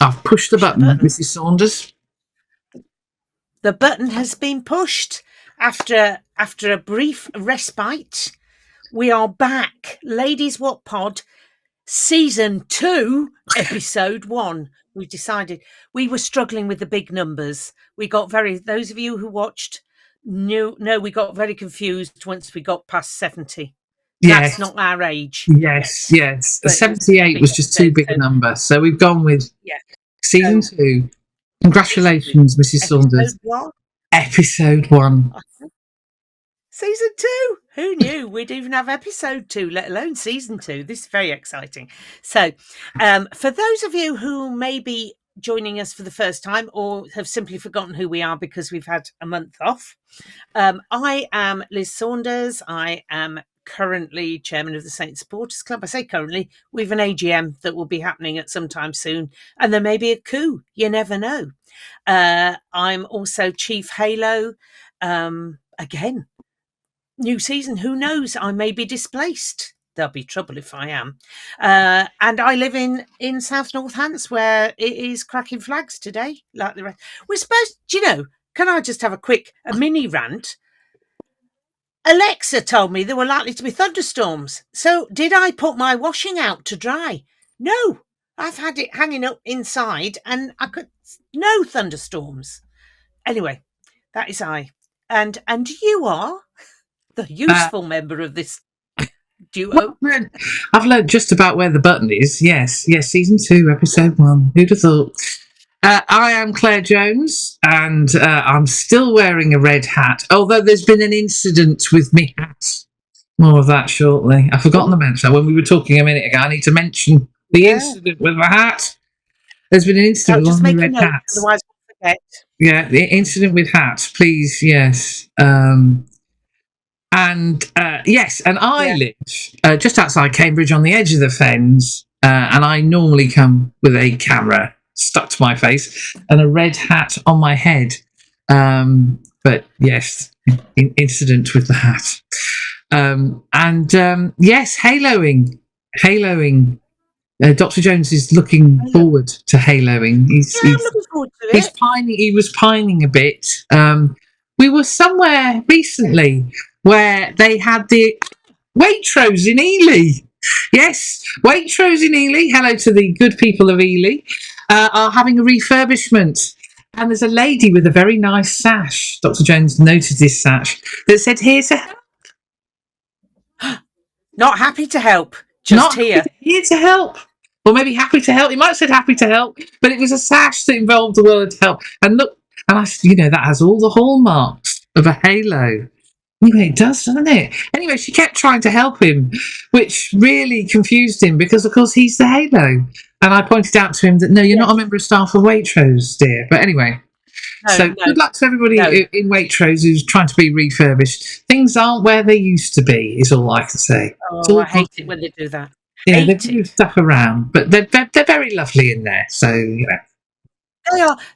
I've pushed the button, Mrs. Saunders. The button has been pushed after a brief respite. We are back. Ladies Wot Pod Season 2, Episode 1. We decided we were struggling with the big numbers. We got those of you who watched we got very confused once we got past 70. Yes. That's not our age. Yes. The 78 was just too big a number. So we've gone with Season 2. Congratulations, Mrs. Saunders. Episode 1. Season 2. Who knew we'd even have episode 2, let alone season 2? This is very exciting. So, for those of you who may be joining us for the first time or have simply forgotten who we are because we've had a month off, I am Lis Saunders. I am currently chairman of the Saint Supporters Club. I say currently, we've an AGM that will be happening at some time soon, and there may be a coup. You never know. I'm also Chief Halo. Again, new season, who knows? I may be displaced. There'll be trouble if I am. And I live in South Northants, where it is cracking flags today. Like the rest. We're supposed, can I just have a mini rant? Alexa told me there were likely to be thunderstorms. So did I put my washing out to dry? No, I've had it hanging up inside and no thunderstorms. Anyway, that is I. And you are the useful member of this duo. Well, I've learned just about where the button is. Yes, season 2, episode 1. Who'd have thought? I am Claire Jones, and I'm still wearing a red hat, although there's been an incident with me hat. More of that shortly. I've forgotten to mention that when we were talking a minute ago. I need to mention the incident with my hat. There's been an incident with my red hat. Otherwise we'll forget. Yeah, the incident with hat, please, yes. And I live just outside Cambridge on the edge of the Fens, and I normally come with a camera stuck to my face and a red hat on my head. But yes, incident with the hat. Yes, haloing. Dr. Jones is looking forward to haloing. I'm looking forward to it. He was pining a bit. We were somewhere recently where they had the Waitrose in Ely. Yes, Waitrose in Ely. Hello to the good people of Ely. Are having a refurbishment. And there's a lady with a very nice sash. Dr. Jones noted this sash that said, "Here to help." Not happy to help. Just here to help. Or maybe happy to help. He might have said happy to help, but it was a sash that involved the word help. And look, and I said, that has all the hallmarks of a halo. Anyway, it does, doesn't it? Anyway, she kept trying to help him, which really confused him because, of course, he's the halo. And I pointed out to him that, no, you're not a member of staff of Waitrose, dear. But anyway, good luck to everybody in Waitrose who's trying to be refurbished. Things aren't where they used to be, is all I can say. Oh, I hate it when they do that. Yeah, they move stuff around, but they're very lovely in there. So,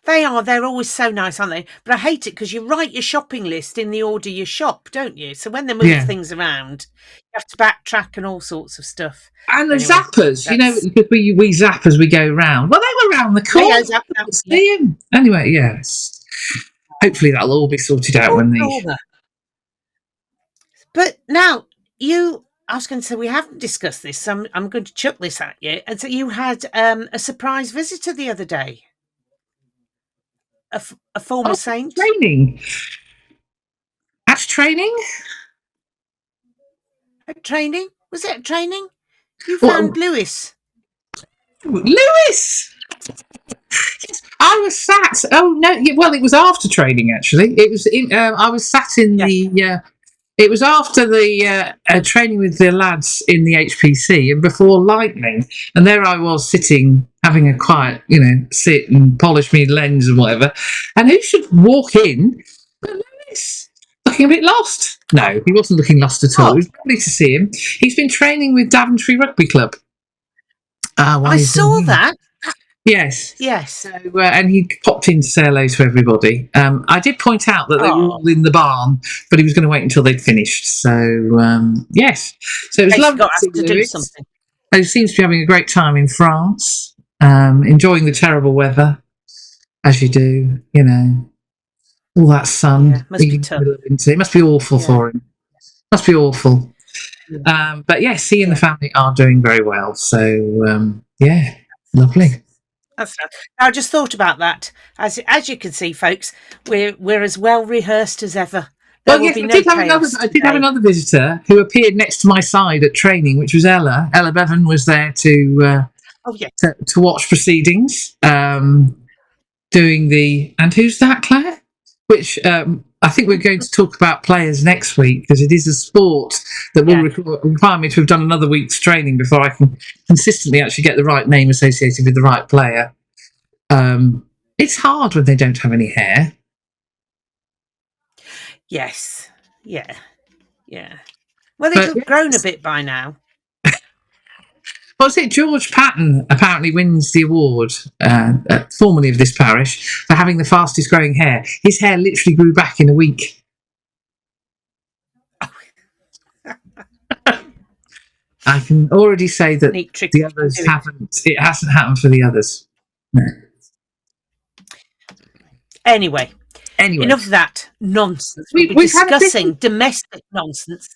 They are. They're always so nice, aren't they? But I hate it because you write your shopping list in the order you shop, don't you? So when they move things around, you have to backtrack and all sorts of stuff. And the zappers, because we zap as we go round. Well, they were round the corner. See them. Anyway, yes. Hopefully that'll all be sorted out when the... But now, I was going to say, we haven't discussed this, so I'm going to chuck this at you. And so you had a surprise visitor the other day. A former saint. Training. At training? At training? Was it at training? You found Lewis. Lewis! Yes, I was sat. Oh no! Well, it was after training. Actually, it was. I was sat in the. It was after the training with the lads in the HPC and before lightning, and there I was sitting, having a quiet, sit and polish me lens and whatever. And who should walk in but Lewis, looking a bit lost? No, he wasn't looking lost at all. It was lovely to see him. He's been training with Daventry Rugby Club. I saw that. Yes. So, and he popped in to say hello to everybody. I did point out that they were all in the barn, but he was going to wait until they'd finished. So, yes. So it was lovely to see Lewis. Do something. He seems to be having a great time in France. enjoying the terrible weather, as you do, you know, all that sun. Yeah, must be tough. It must be awful for him. Must be awful. Yeah. But yes, he and the family are doing very well. So yeah, lovely. That's nice. I just thought about that. As you can see, folks, we're as well rehearsed as ever. There will be no chaos I did have another visitor who appeared next to my side at training, which was Ella. Ella Bevan was there to watch proceedings, doing the, and who's that, Claire? Which I think we're going to talk about players next week, because it is a sport that will require me to have done another week's training before I can consistently actually get the right name associated with the right player. It's hard when they don't have any hair. Yes. Yeah. Well, they've grown a bit by now. Well, George Patton apparently wins the award, formerly of this parish, for having the fastest growing hair. His hair literally grew back in a week. I can already say that the others haven't. It hasn't happened for the others. No. Anyway, enough of that nonsense. We'll be discussing domestic nonsense.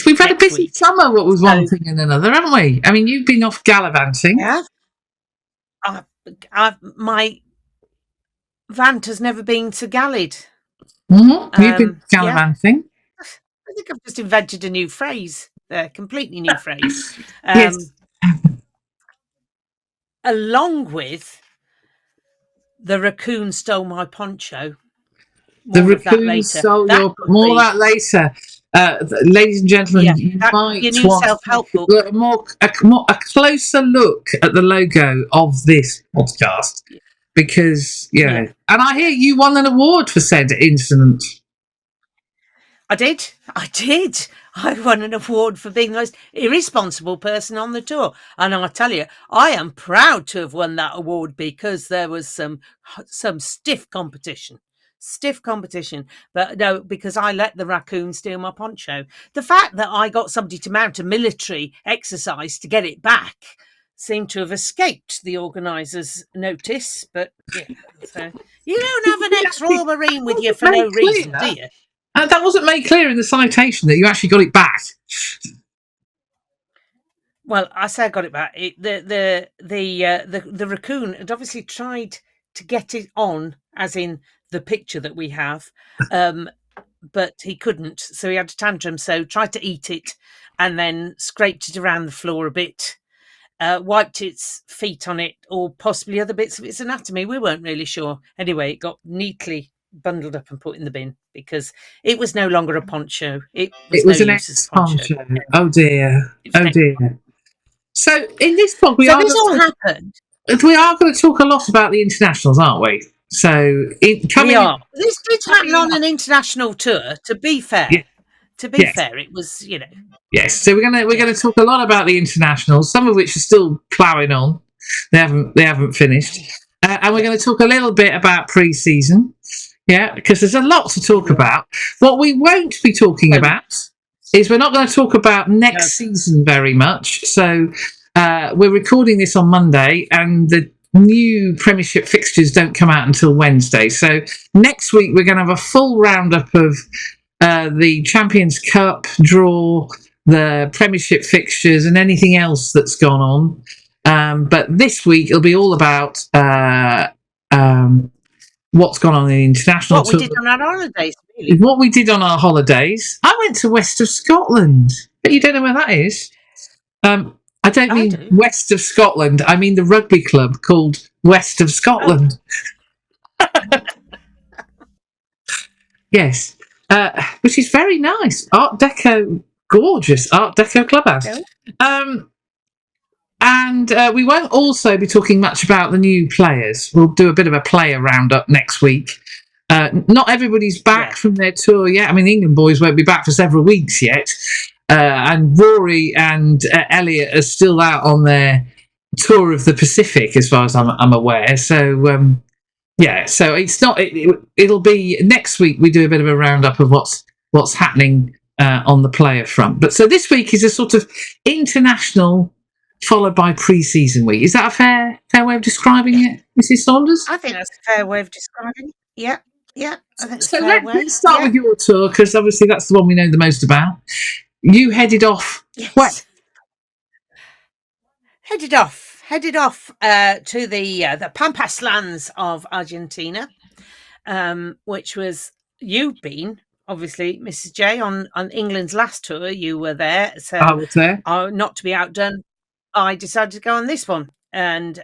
We've had a busy summer, what with one thing and another, haven't we? I mean, you've been off gallivanting. Yeah. My Vant has never been to Gallid. Mm-hmm. You've been gallivanting. Yeah. I think I've just invented a new phrase there, completely new phrase. Yes. Along with the racoon stole my poncho. The racoon stole more of that later. Ladies and gentlemen, you might want a closer look at the logo of this podcast, because and I hear you won an award for said incident. I did. I won an award for being the most irresponsible person on the tour, and I tell you, I am proud to have won that award, because there was some stiff competition. But no, because I let the raccoon steal my poncho. The fact that I got somebody to mount a military exercise to get it back seemed to have escaped the organisers' notice. But so you don't have an ex-Royal Marine with you for no reason, do you? That wasn't made clear in the citation that you actually got it back. Well, I say I got it back. The raccoon had obviously tried to get it on, as in the picture that we have, but he couldn't, so he had a tantrum, so tried to eat it and then scraped it around the floor a bit, wiped its feet on it, or possibly other bits of its anatomy. We weren't really sure. Anyway, it got neatly bundled up and put in the bin, because it was no longer a poncho. It was an ex-poncho. Oh dear. So in this blog, we are going to talk a lot about the internationals, aren't we? So we are. This did happen on an international tour. To be fair, it was, Yes. So we're going to talk a lot about the internationals, some of which are still ploughing on. They haven't finished, and we're going to talk a little bit about pre-season. Yeah, because there's a lot to talk about. What we won't be talking about is we're not going to talk about next season very much. So we're recording this on Monday, and the new Premiership fixtures don't come out until Wednesday. So next week we're going to have a full roundup of the Champions Cup draw, the Premiership fixtures, and anything else that's gone on. But this week it'll be all about what's gone on in the international tour. What we did on our holidays, really. What we did on our holidays. I went to west of Scotland, but you don't know where that is. I don't mean west of Scotland. I mean the rugby club called West of Scotland. Yes, which is very nice. Art Deco, gorgeous Art Deco clubhouse. And we won't also be talking much about the new players. We'll do a bit of a player roundup next week. Not everybody's back from their tour yet. I mean, the England boys won't be back for several weeks yet. And Rory and Elliot are still out on their tour of the Pacific, as far as I'm aware. So, so it's not. It'll be next week. We do a bit of a roundup of what's happening on the player front. But so this week is a sort of international followed by pre-season week. Is that a fair way of describing it, Mrs. Saunders? I think that's a fair way of describing it. Yeah, yeah, I think it's So a fair way. let's start with your tour, because obviously that's the one we know the most about. You headed off. Yes. Headed off to the Pampas lands of Argentina, which was, you've been, obviously, Mrs. J, on England's last tour. You were there, so I was there. Not to be outdone, I decided to go on this one, and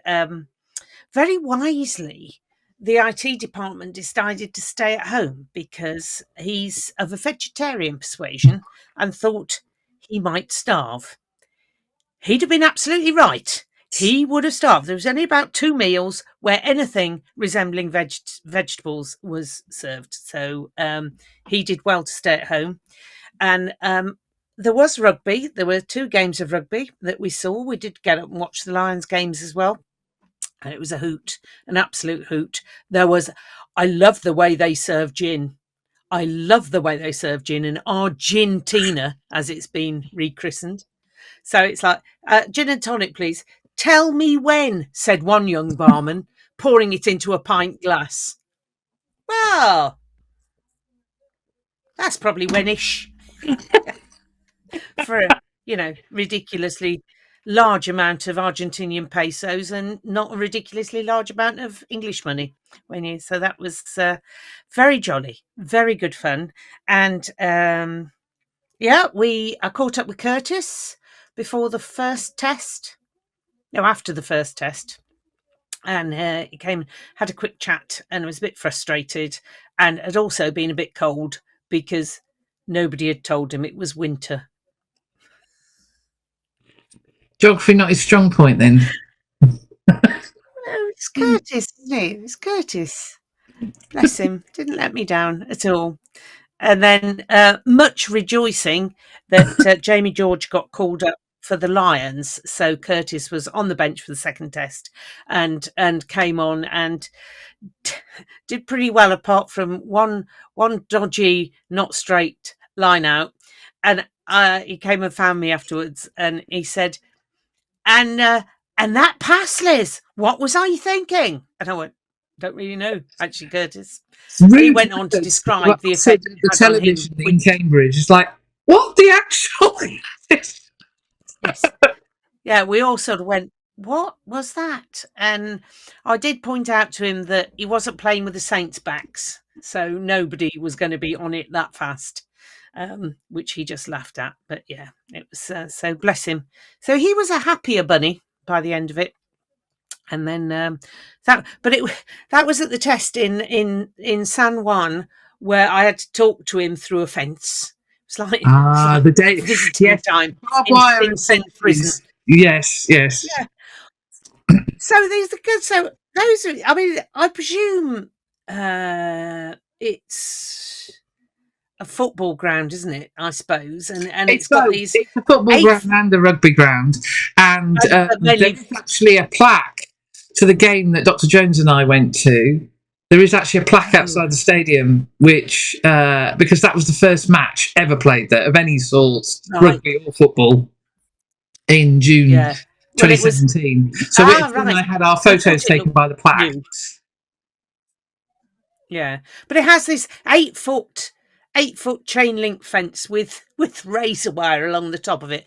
very wisely, the IT department decided to stay at home because he's of a vegetarian persuasion and thought he might starve. He'd have been absolutely right. He would have starved. There was only about 2 meals where anything resembling vegetables was served. So he did well to stay at home. And there was rugby. There were 2 games of rugby that we saw. We did get up and watch the Lions games as well. And it was a hoot, an absolute hoot. I love the way they serve gin. I love the way they serve gin in Argentina, as it's been rechristened. So it's like, gin and tonic, please. Tell me when, said one young barman, pouring it into a pint glass. Well, that's probably whenish. For a, ridiculously large amount of Argentinian pesos and not a ridiculously large amount of English money. So that was very jolly, very good fun. And I caught up with Curtis before the first test. No, after the first test. And he came, had a quick chat, and was a bit frustrated, and had also been a bit cold because nobody had told him it was winter. Geography not his strong point, then. It's Curtis, isn't it? It's Curtis. Bless him. Didn't let me down at all. And then much rejoicing that Jamie George got called up for the Lions. So Curtis was on the bench for the second test and came on and did pretty well, apart from one dodgy, not straight line out. And he came and found me afterwards, and he said, and that pass, Liz, what was I thinking? And I went, don't really know, actually, Curtis. He went on to describe the effect the television in Cambridge. It's like, what the actual? Yes. Yeah, we all sort of went, what was that? And I did point out to him that he wasn't playing with the Saints backs, so nobody was going to be on it that fast, which he just laughed at. But yeah, it was so bless him. So he was a happier bunny by the end of it. And then that was at the test in San Juan, where I had to talk to him through a fence. It's like the day, visiting time in Sing prison. Yes. Yeah. So these are good. So those are, I mean, I presume it's a football ground, isn't it? I suppose, and it's got these. It's a football ground and a rugby ground, and there's actually a plaque to the game that Dr. Jones and I went to. There is actually a plaque outside the stadium, which because that was the first match ever played there of any sort, rugby or football, in June 2017. So I had our photos taken by the plaque. Yeah, but it has this 8-foot chain link fence with razor wire along the top of it.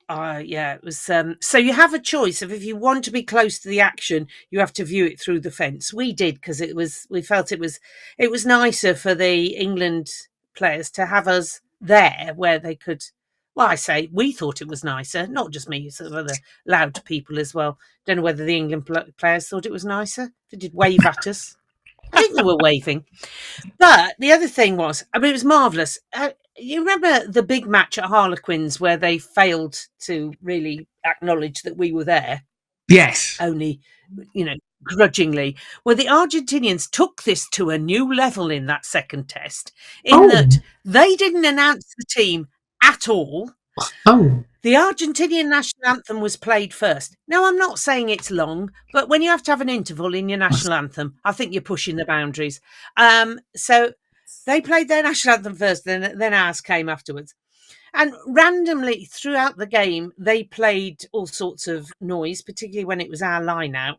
It was. So you have a choice of, if you want to be close to the action, you have to view it through the fence. We did, because we felt it was nicer for the England players to have us there where they could. Well, I say we thought it was nicer, not just me, sort of other loud people as well. Don't know whether the England players thought it was nicer. They did wave at us. I think they were waving. But the other thing was, I mean, it was marvellous. You remember the big match at Harlequins where they failed to really acknowledge that we were there? Yes. Only, grudgingly. Well, the Argentinians took this to a new level in that second test, in that they didn't announce the team at all. The Argentinian national anthem was played first. Now, I'm not saying it's long, but when you have to have an interval in your national anthem, I think you're pushing the boundaries. So they played their national anthem first, then ours came afterwards. And randomly throughout the game, they played all sorts of noise, particularly when it was our line out.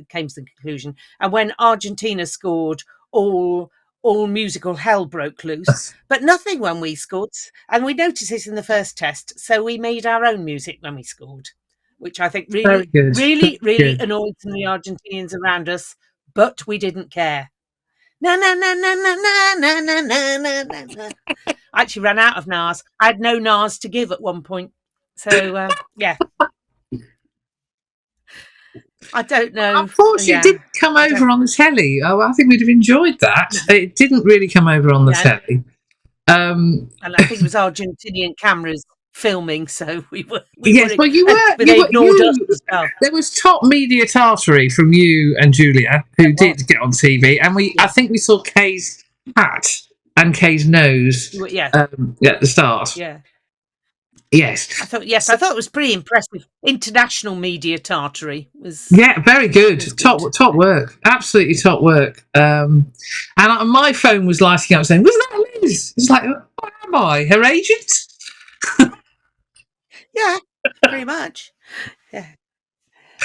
Came to the conclusion, and when Argentina scored, all musical hell broke loose. But nothing when we scored, and we noticed this in the first test. So we made our own music when we scored, which I think Very really, good. really, Very really good. annoyed some of the Argentinians around us. But we didn't care. Na na na na na na na na na na na. I actually ran out of Nars. I had no Nars to give at one point. So, yeah. I don't know. Unfortunately, it Yeah. didn't come I don't. over on the telly. Oh, I think we'd have enjoyed that. No. It didn't really come over on the No. telly. And I think it was Argentinian cameras filming, so we were. Yes, well, But they ignored us as well. There was top media tartary from you and Julia, who did get on TV, and I think we saw Kay's hat and Kay's nose Yeah. at the start. Yeah. Yes. I thought it was pretty impressive. International media tartary was. Yeah, very good. Was Top work. Absolutely top work. And my phone was lighting up saying, "Was that Liz?" It's like, what am I, her agent? Yeah, pretty much. Yeah.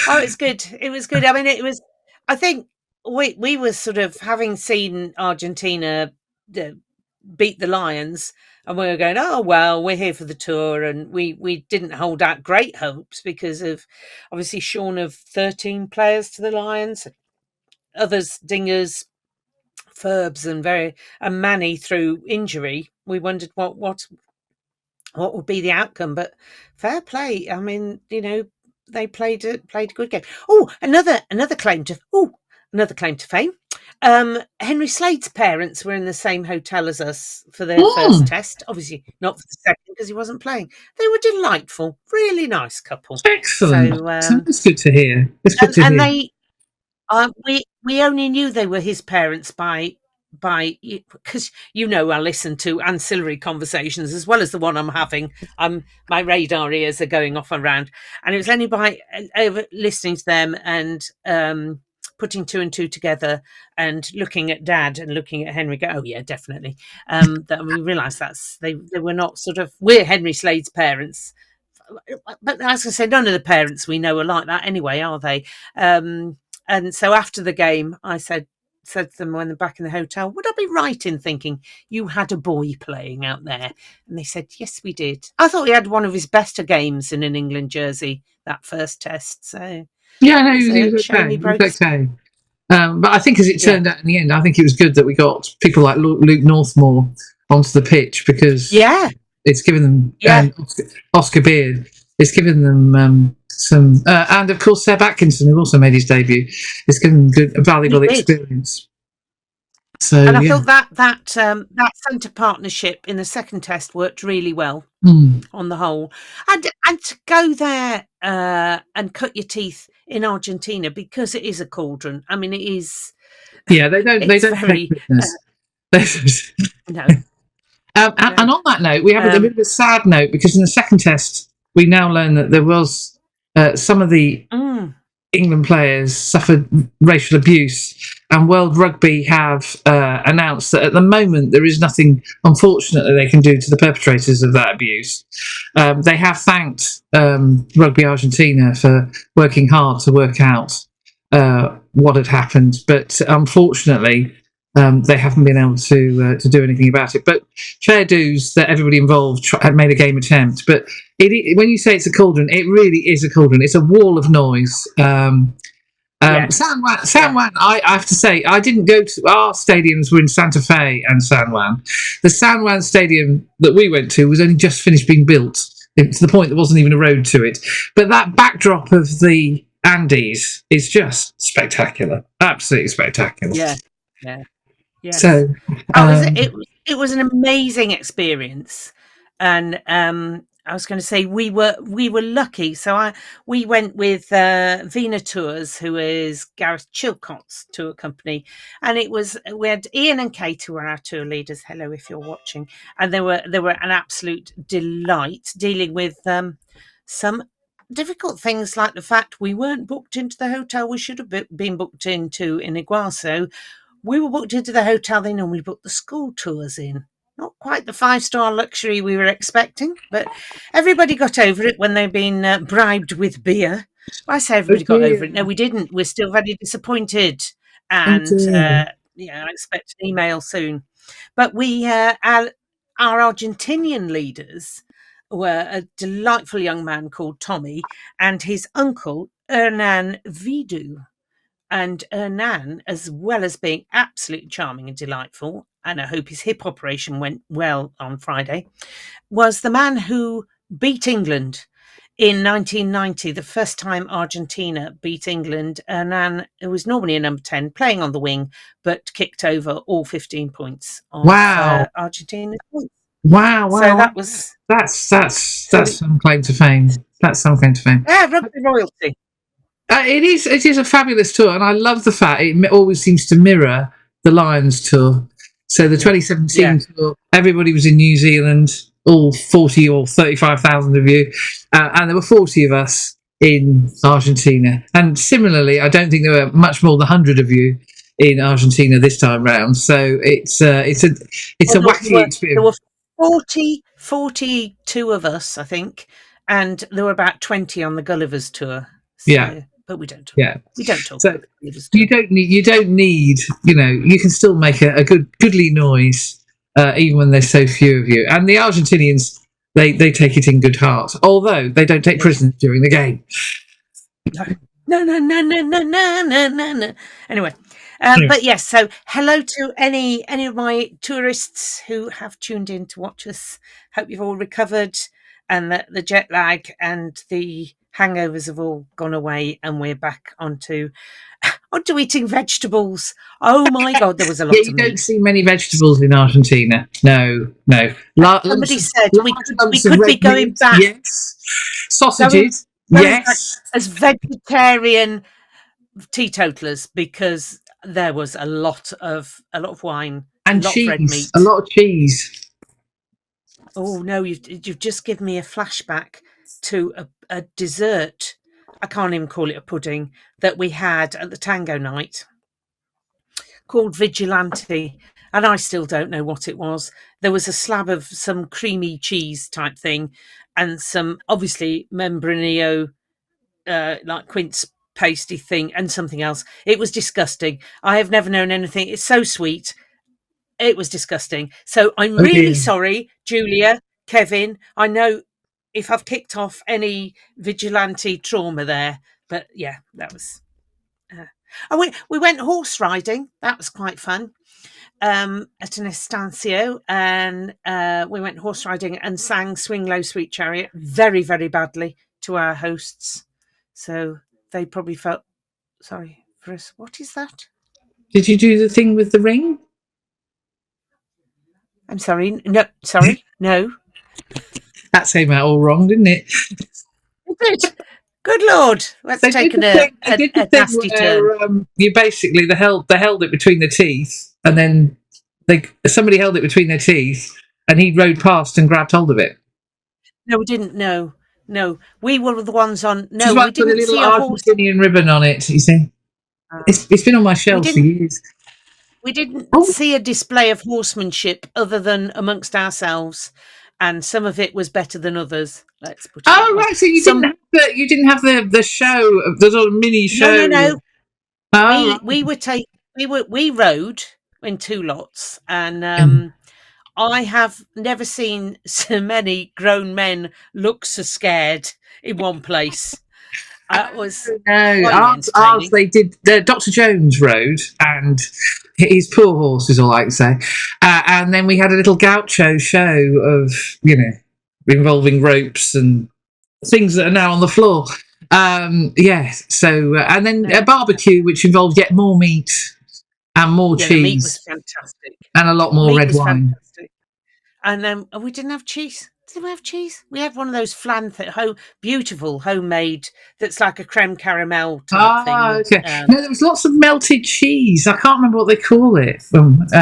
Oh, it's good. It was good. I mean, it was. I think we were sort of having seen Argentina beat the Lions, and we were going, oh well, we're here for the tour, and we didn't hold out great hopes because of obviously shorn of 13 players to the Lions, others dingers, Ferbs, and Manny through injury. We wondered what would be the outcome, but fair play. I mean, they played a good game. Oh, another claim to fame. Henry Slade's parents were in the same hotel as us for their first test. Obviously, not for the second because he wasn't playing. They were delightful, really nice couple. Excellent. So it's good to hear. It's good to hear. they, we only knew they were his parents by because I listen to ancillary conversations as well as the one I'm having. My radar ears are going off around, and it was only by listening to them and putting two and two together and looking at Dad and looking at Henry go, oh yeah, definitely, that we realised they were not we're Henry Slade's parents. But I was going to say, none of the parents we know are like that anyway, are they? And so after the game, I said to them when they're back in the hotel, would I be right in thinking you had a boy playing out there? And they said, yes, we did. I thought he had one of his better games in an England jersey that first test. So yeah, no, he was okay. But I think as it turned out in the end, I think it was good that we got people like Luke Northmore onto the pitch because it's given them and Oscar Beard. It's given them some, and of course Seb Atkinson, who also made his debut. It's given them a valuable experience. So, and I thought that centre partnership in the second test worked really well on the whole, and to go there and cut your teeth in Argentina because it is a cauldron. I mean, it is. Yeah, they don't take business. No. And on that note, we have a bit of a sad note because in the second test, we now learn that there was some of the England players suffered racial abuse, and World Rugby have announced that at the moment there is nothing, unfortunately, they can do to the perpetrators of that abuse. They have thanked Rugby Argentina for working hard to work out what had happened, but unfortunately, they haven't been able to do anything about it. But fair dues that everybody involved had made a game attempt. But when you say it's a cauldron, it really is a cauldron. It's a wall of noise. San Juan, I have to say, I didn't go to, our stadiums were in Santa Fe and San Juan. The San Juan stadium that we went to was only just finished being built, to the point there wasn't even a road to it. But that backdrop of the Andes is just spectacular. Absolutely spectacular. Yeah. Yes. So it was an amazing experience, and I was going to say we were lucky. So we went with Vina Tours, who is Gareth Chilcott's tour company, and we had Ian and Kate who were our tour leaders. Hello, if you're watching, and they were an absolute delight dealing with some difficult things like the fact we weren't booked into the hotel we should have been booked into in Iguazu. We were booked into the hotel they normally book the school tours in. not quite the 5-star luxury we were expecting, but everybody got over it when they've been bribed with beer. Well, I say everybody got over it. No, we didn't. We're still very disappointed, and I expect an email soon. But our Argentinian leaders were a delightful young man called Tommy and his uncle Hernan Vidu. And Hernan, as well as being absolutely charming and delightful, and I hope his hip operation went well on Friday, was the man who beat England in 1990, the first time Argentina beat England. Hernan, who was normally a number 10, playing on the wing, but kicked over all 15 points of Argentina's points. Wow! So that was that's some claim to fame. That's some claim to fame. Yeah, rugby royalty. It is a fabulous tour, and I love the fact it always seems to mirror the Lions tour. So the 2017 tour, everybody was in New Zealand, all 40 or 35,000 of you, and there were 40 of us in Argentina. And similarly, I don't think there were much more than 100 of you in Argentina this time round. So it's a wacky experience. There were 42 of us, I think, and there were about 20 on the Gulliver's tour. So, but we don't talk. Yeah, we don't talk. So you don't need. You can still make a goodly noise, even when there's so few of you. And the Argentinians, they take it in good heart, although they don't take prisoners during the game. No. Anyway, but yes. So hello to any of my tourists who have tuned in to watch us. Hope you've all recovered, and that the jet lag and the hangovers have all gone away, and we're back onto eating vegetables. Oh my God, there was a lot of meat. You don't see many vegetables in Argentina. No. Somebody said we could be going back. Yes. Sausages. Yes. As vegetarian teetotalers, because there was a lot of wine and a lot cheese, of red meat. A lot of cheese. Oh no, you've just given me a flashback to a dessert. I can't even call it a pudding that we had at the tango night called Vigilante, and I still don't know what it was. There was a slab of some creamy cheese type thing and some obviously membranillo like quince pasty thing and something else. It was disgusting. I have never known anything. It's so sweet. It was disgusting. So I'm really sorry, Julia, Kevin. I know if I've kicked off any vigilante trauma there, but yeah, that was. We went horse riding. That was quite fun. At an estancia, and we went horse riding and sang "Swing Low, Sweet Chariot" very, very badly to our hosts. So they probably felt sorry for us. What is that? Did you do the thing with the ring? I'm sorry. No, sorry. No. That came out all wrong, didn't it? It did. Good Lord. That's taken a nasty turn. You basically, they held it between the teeth, and then somebody held it between their teeth, and he rode past and grabbed hold of it. No, we didn't. No. We were the ones on. No, we didn't see a Argentinian ribbon on it, you see. It's been on my shelf for years. We didn't see a display of horsemanship other than amongst ourselves, and some of it was better than others. Let's put it. Oh, right. So you didn't have the show, the sort of mini show. No. Oh, we rode in two lots, and I have never seen so many grown men look so scared in one place. Was ours they did. Dr. Jones rode, and his poor horse is all I can say. And then we had a little gaucho show of involving ropes and things that are now on the floor. So and then a barbecue which involved yet more meat and more cheese. The meat was fantastic, and a lot more red wine. Fantastic. And then we didn't have cheese. Did we have cheese? We had one of those flan beautiful homemade that's like a creme caramel type thing. Okay. No, there was lots of melted cheese. I can't remember what they call it. Like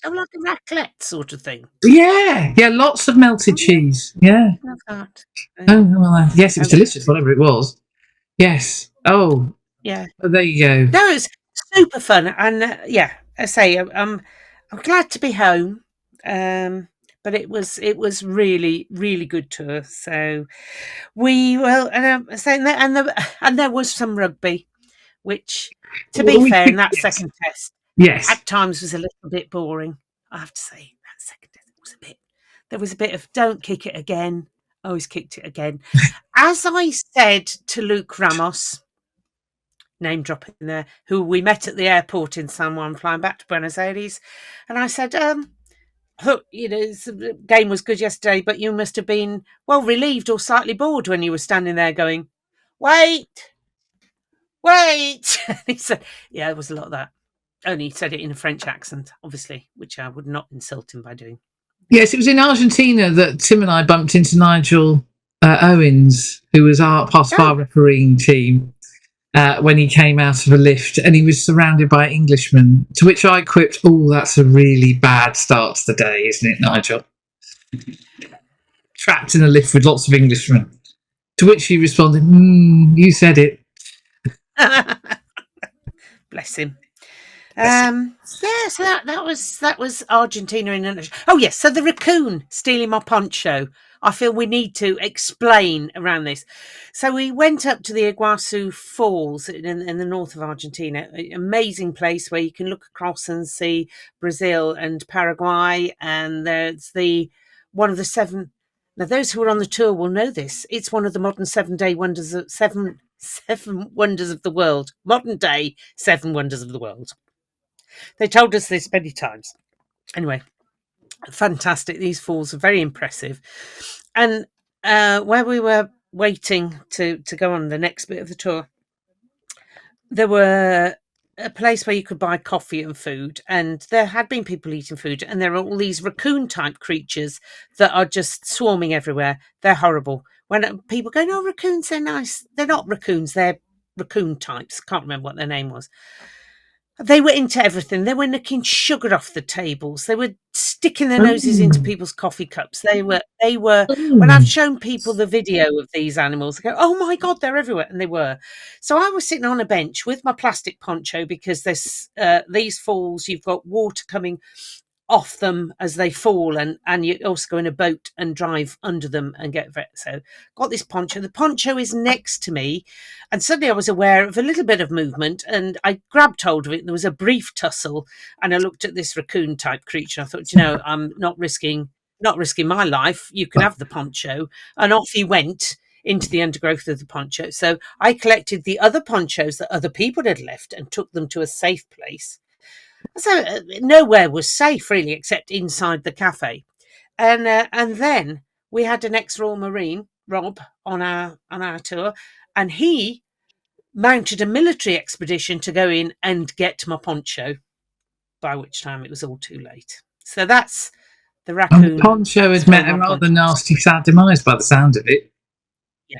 a raclette sort of thing. Yeah, lots of melted cheese. Yeah. Love that. Yes, it was delicious, whatever it was. Yes. Oh. Yeah. Oh, there you go. No, it was super fun, and I say I'm glad to be home. But it was really, really good tour. So we and there was some rugby, which, to be fair, in that Yes. second test Yes. at times was a little bit boring. I have to say that second test was a bit. There was a bit of don't kick it again. I always kicked it again. As I said to Luke Ramos, name dropping there, who we met at the airport in San Juan, flying back to Buenos Aires, and I said, the game was good yesterday, but you must have been relieved or slightly bored when you were standing there going, wait. And he said, yeah, there was a lot of that. Only he said it in a French accent, obviously, which I would not insult him by doing. Yes, it was in Argentina that Tim and I bumped into Nigel Owens, who was part of our refereeing team, when he came out of a lift, and he was surrounded by Englishmen, to which I quipped, oh, that's a really bad start to the day, isn't it, Nigel? Trapped in a lift with lots of Englishmen. To which he responded, you said it. Bless him. So that was Argentina in a nutshell. Oh yes, so the raccoon stealing my poncho. I feel we need to explain around this. So we went up to the Iguazu Falls in the north of Argentina. An amazing place where you can look across and see Brazil and Paraguay, and there's one of the seven. Now, those who are on the tour will know this. It's one of the modern seven wonders of the world. Modern day 7 wonders of the world. They told us this many times. Anyway, fantastic. These falls are very impressive. And where we were waiting to go on the next bit of the tour, there were a place where you could buy coffee and food, and there had been people eating food, and there are all these raccoon-type creatures that are just swarming everywhere. They're horrible. When people go, no, raccoons, they're nice. They're not raccoons. They're raccoon types. Can't remember what their name was. They were into everything. They were nicking sugar off the tables. They were sticking their noses into people's coffee cups. They were. When I've shown people the video of these animals, they go, "Oh my God, they're everywhere!" And they were. So I was sitting on a bench with my plastic poncho because there's these falls. You've got water coming off them as they fall, and you also go in a boat and drive under them and get so got this poncho. The poncho is next to me, and suddenly I was aware of a little bit of movement, and I grabbed hold of it. There was a brief tussle, and I looked at this raccoon type creature. I thought, I'm not risking my life. You can have the poncho. And off he went into the undergrowth of the poncho. So I collected the other ponchos that other people had left and took them to a safe place. So nowhere was safe really, except inside the cafe, and then we had an ex-Royal Marine, Rob, on our tour, and he mounted a military expedition to go in and get my poncho. By which time it was all too late. So that's the raccoon. And the poncho had met a rather nasty, sad demise by the sound of it. Yeah,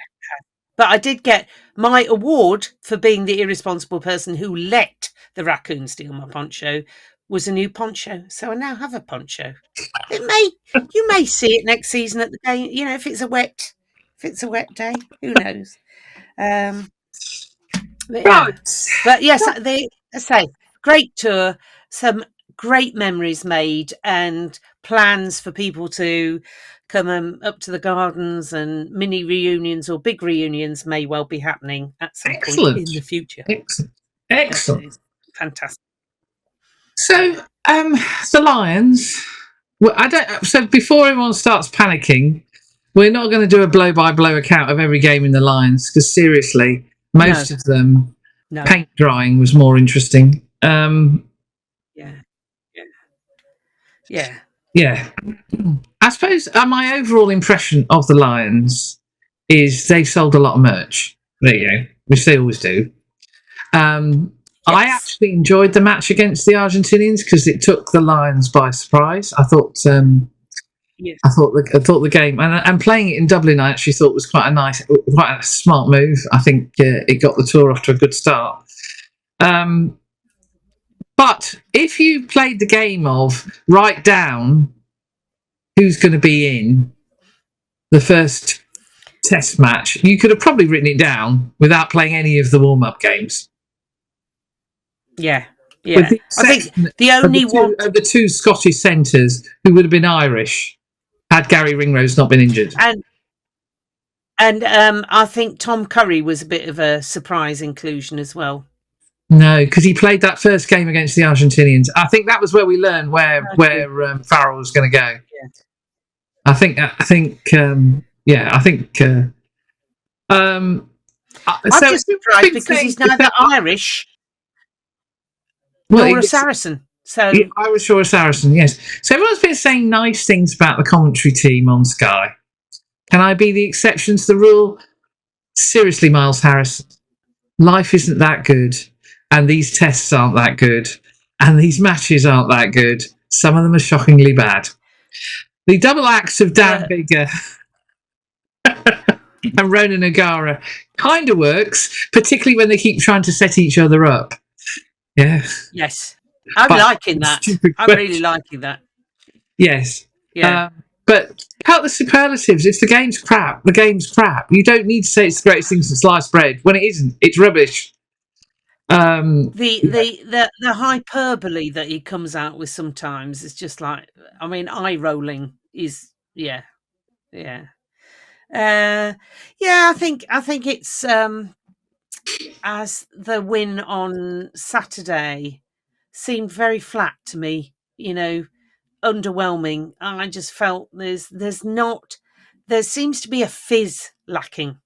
but I did get my award for being the irresponsible person who let the raccoon steal my poncho. Was a new poncho, so I now have a poncho. You may see it next season at the game. If it's a wet day, who knows? But yes, I say great tour, some great memories made, and plans for people to come up to the gardens, and mini reunions or big reunions may well be happening at some point in the future. Excellent. Fantastic. So, the Lions. Well, So before everyone starts panicking, we're not going to do a blow-by-blow account of every game in the Lions, because seriously, most of them, paint drying was more interesting. Yeah. I suppose my overall impression of the Lions is they sold a lot of merch. There you go, which they always do. I actually enjoyed the match against the Argentinians because it took the Lions by surprise. I thought the game and playing it in Dublin, I actually thought was quite a smart move. I think it got the tour off to a good start. But if you played the game of write down who's going to be in the first test match, you could have probably written it down without playing any of the warm-up games. Yeah, Yeah, with the I think exception the only one, of the two Scottish centres who would have been Irish had Gary Ringrose not been injured. and I think Tom Curry was a bit of a surprise inclusion as well. No, because he played that first game against the Argentinians. I think that was where we learned where Farrell was going to go. Yeah. I think. I'm just surprised because he's neither Irish nor a Saracen. So Irish or a Saracen, yes. So everyone's been saying nice things about the commentary team on Sky. Can I be the exception to the rule? Seriously, Miles Harris, life isn't that good. And these tests aren't that good. And these matches aren't that good. Some of them are shockingly bad. The double acts of Dan Bigger and Ronan O'Gara kind of works, particularly when they keep trying to set each other up. Yeah. Yes. I'm liking that. I'm really liking that. Yes. Yeah. But cut the superlatives. If the game's crap, the game's crap. You don't need to say it's the greatest thing since sliced bread when it isn't. It's rubbish. The hyperbole that he comes out with sometimes is just like, I mean, eye rolling is yeah. I think it's as the win on Saturday seemed very flat to me, underwhelming. I just felt there seems to be a fizz lacking.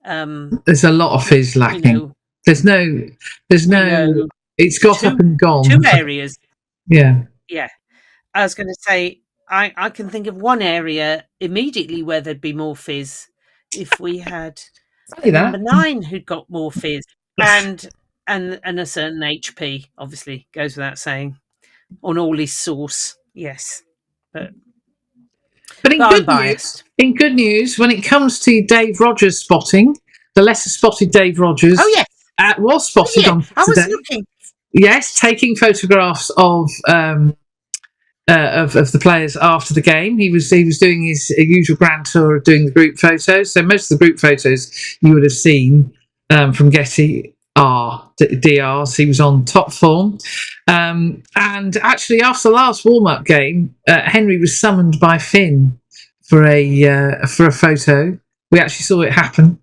There's a lot of fizz lacking. There's no. It's got up and gone. 2 areas. Yeah. I was going to say I can think of one area immediately where there'd be more fizz if we had number 9 who'd got more fizz and a certain HP. Obviously, goes without saying on all his sauce. Yes, but in good news, when it comes to Dave Rogers spotting, the lesser spotted Dave Rogers. Oh yes. Was spotted on Saturday. I was looking. Yes, taking photographs of the players after the game. He was doing his usual grand tour of doing the group photos. So most of the group photos you would have seen from Getty are DRs. He was on top form. And actually, after the last warm-up game, Henry was summoned by Finn for a photo. We actually saw it happen.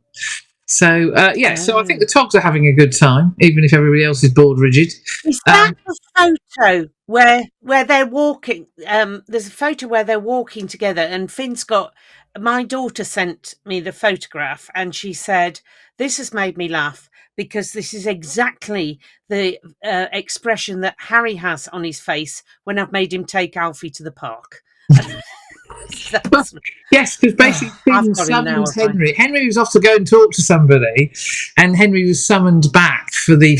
So, so I think the Togs are having a good time, even if everybody else is bored rigid. Is that a photo where they're walking? There's a photo where they're walking together, and Finn's got... My daughter sent me the photograph, and she said, this has made me laugh, because this is exactly the expression that Harry has on his face when I've made him take Alfie to the park. Yes, because basically Finn summoned Henry. Henry was off to go and talk to somebody, and Henry was summoned back for the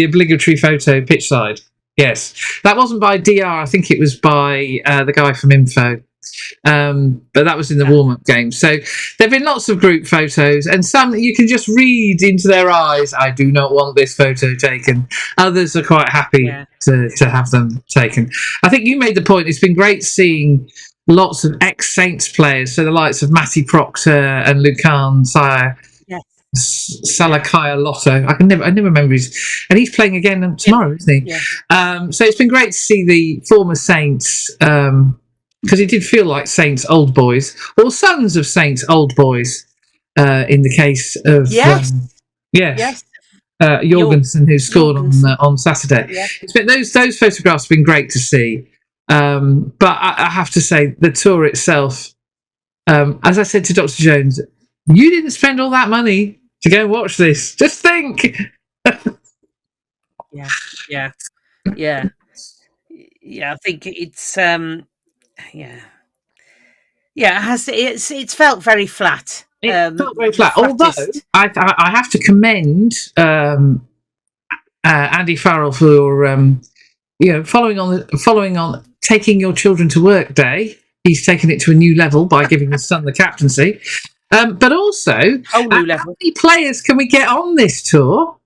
obligatory photo pitch side. Yes, that wasn't by DR. I think it was by the guy from Info. But that was in the warm-up game. So there've been lots of group photos, and some you can just read into their eyes, I do not want this photo taken. Others are quite happy to have them taken. I think you made the point, it's been great seeing lots of ex-Saints players, so the likes of Matty Proctor and Lucan Sire, Salakaya Lotto. I never remember and he's playing again tomorrow, isn't he? So it's been great to see the former Saints, because it did feel like Saints old boys, or sons of Saints old boys, in the case of Jorgensen, who scored on Saturday. It's been those photographs have been great to see. But I have to say, the tour itself, as I said to Dr. Jones, you didn't spend all that money to go and watch this. Just think. Yeah. I think it's it's felt very flat. It felt very flat. Although I have to commend Andy Farrell for following on taking your children to work day. He's taken it to a new level by giving his son the captaincy. But also, how many players can we get on this tour?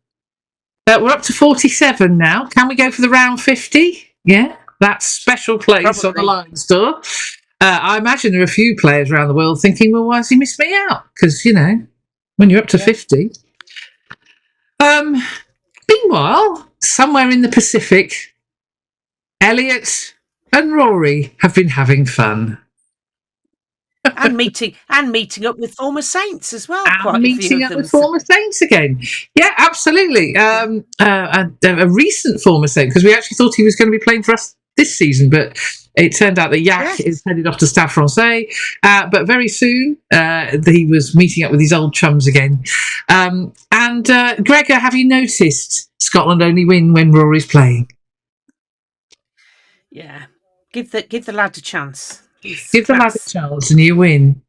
We're up to 47 now. Can we go for the round 50? Yeah, that's special place on the Lions tour. I imagine there are a few players around the world thinking, well, why has he missed me out? Because, when you're up to 50. Meanwhile, somewhere in the Pacific, Elliot and Rory have been having fun. And meeting up with former Saints as well. And quite a few meeting of up them. with former Saints again. Yeah, absolutely. A recent former Saint, because we actually thought he was going to be playing for us this season, but it turned out that Yak is headed off to Stade Francais. But very soon, he was meeting up with his old chums again. And Gregor, have you noticed Scotland only win when Rory's playing? Yeah. Give the lad a chance. Give the lad a chance and you win.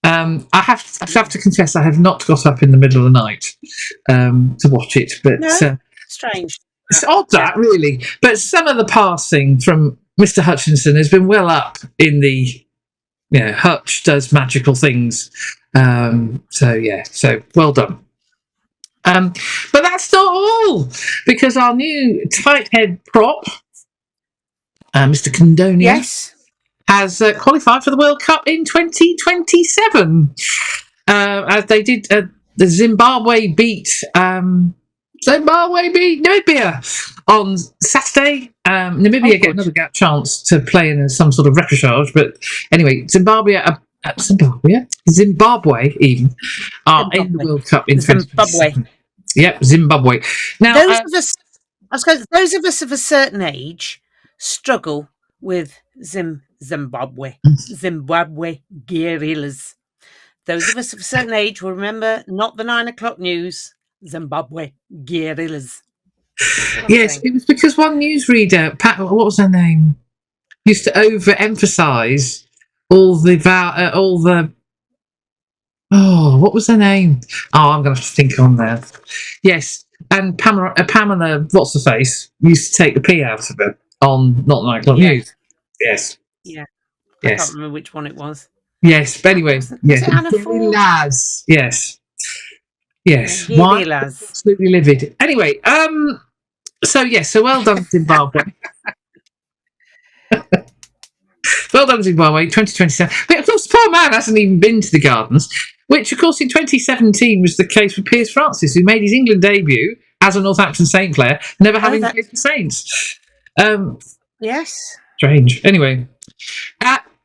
I have to confess, I have not got up in the middle of the night to watch it, but no? Strange. It's odd that really. But some of the passing from Mr. Hutchinson has been well up in the Hutch does magical things. So well done. But that's not all, because our new tight head prop, Mr. Condonia, has qualified for the World Cup in 2027. As they did, the Zimbabwe beat Namibia on Saturday. Namibia get another chance to play in some sort of repechage, but anyway, Zimbabwe even are in the World Cup in 2027. Yep, Zimbabwe. Now, those of us of a certain age struggle with Zimbabwe guerrillas. Those of us of a certain age will remember not the 9 o'clock news, Zimbabwe guerrillas. Yes, it was because one newsreader, what was her name, used to overemphasise what was her name? Oh, I'm going to have to think on there. Yes, and Pamela, what's her face, used to take the P out of her on not 9 o'clock news. Yes. Yeah. I can't remember which one it was. Yes, but anyway, was it Anna Ford? Laz. Yes. Why? Absolutely livid. Anyway, so well done, Zimbabwe. Well done, Zimbabwe, 2027. But of course, the poor man hasn't even been to the Gardens, which, of course, in 2017 was the case with Piers Francis, who made his England debut as a Northampton Saint player, never having played for Saints. Yes. Strange. Anyway,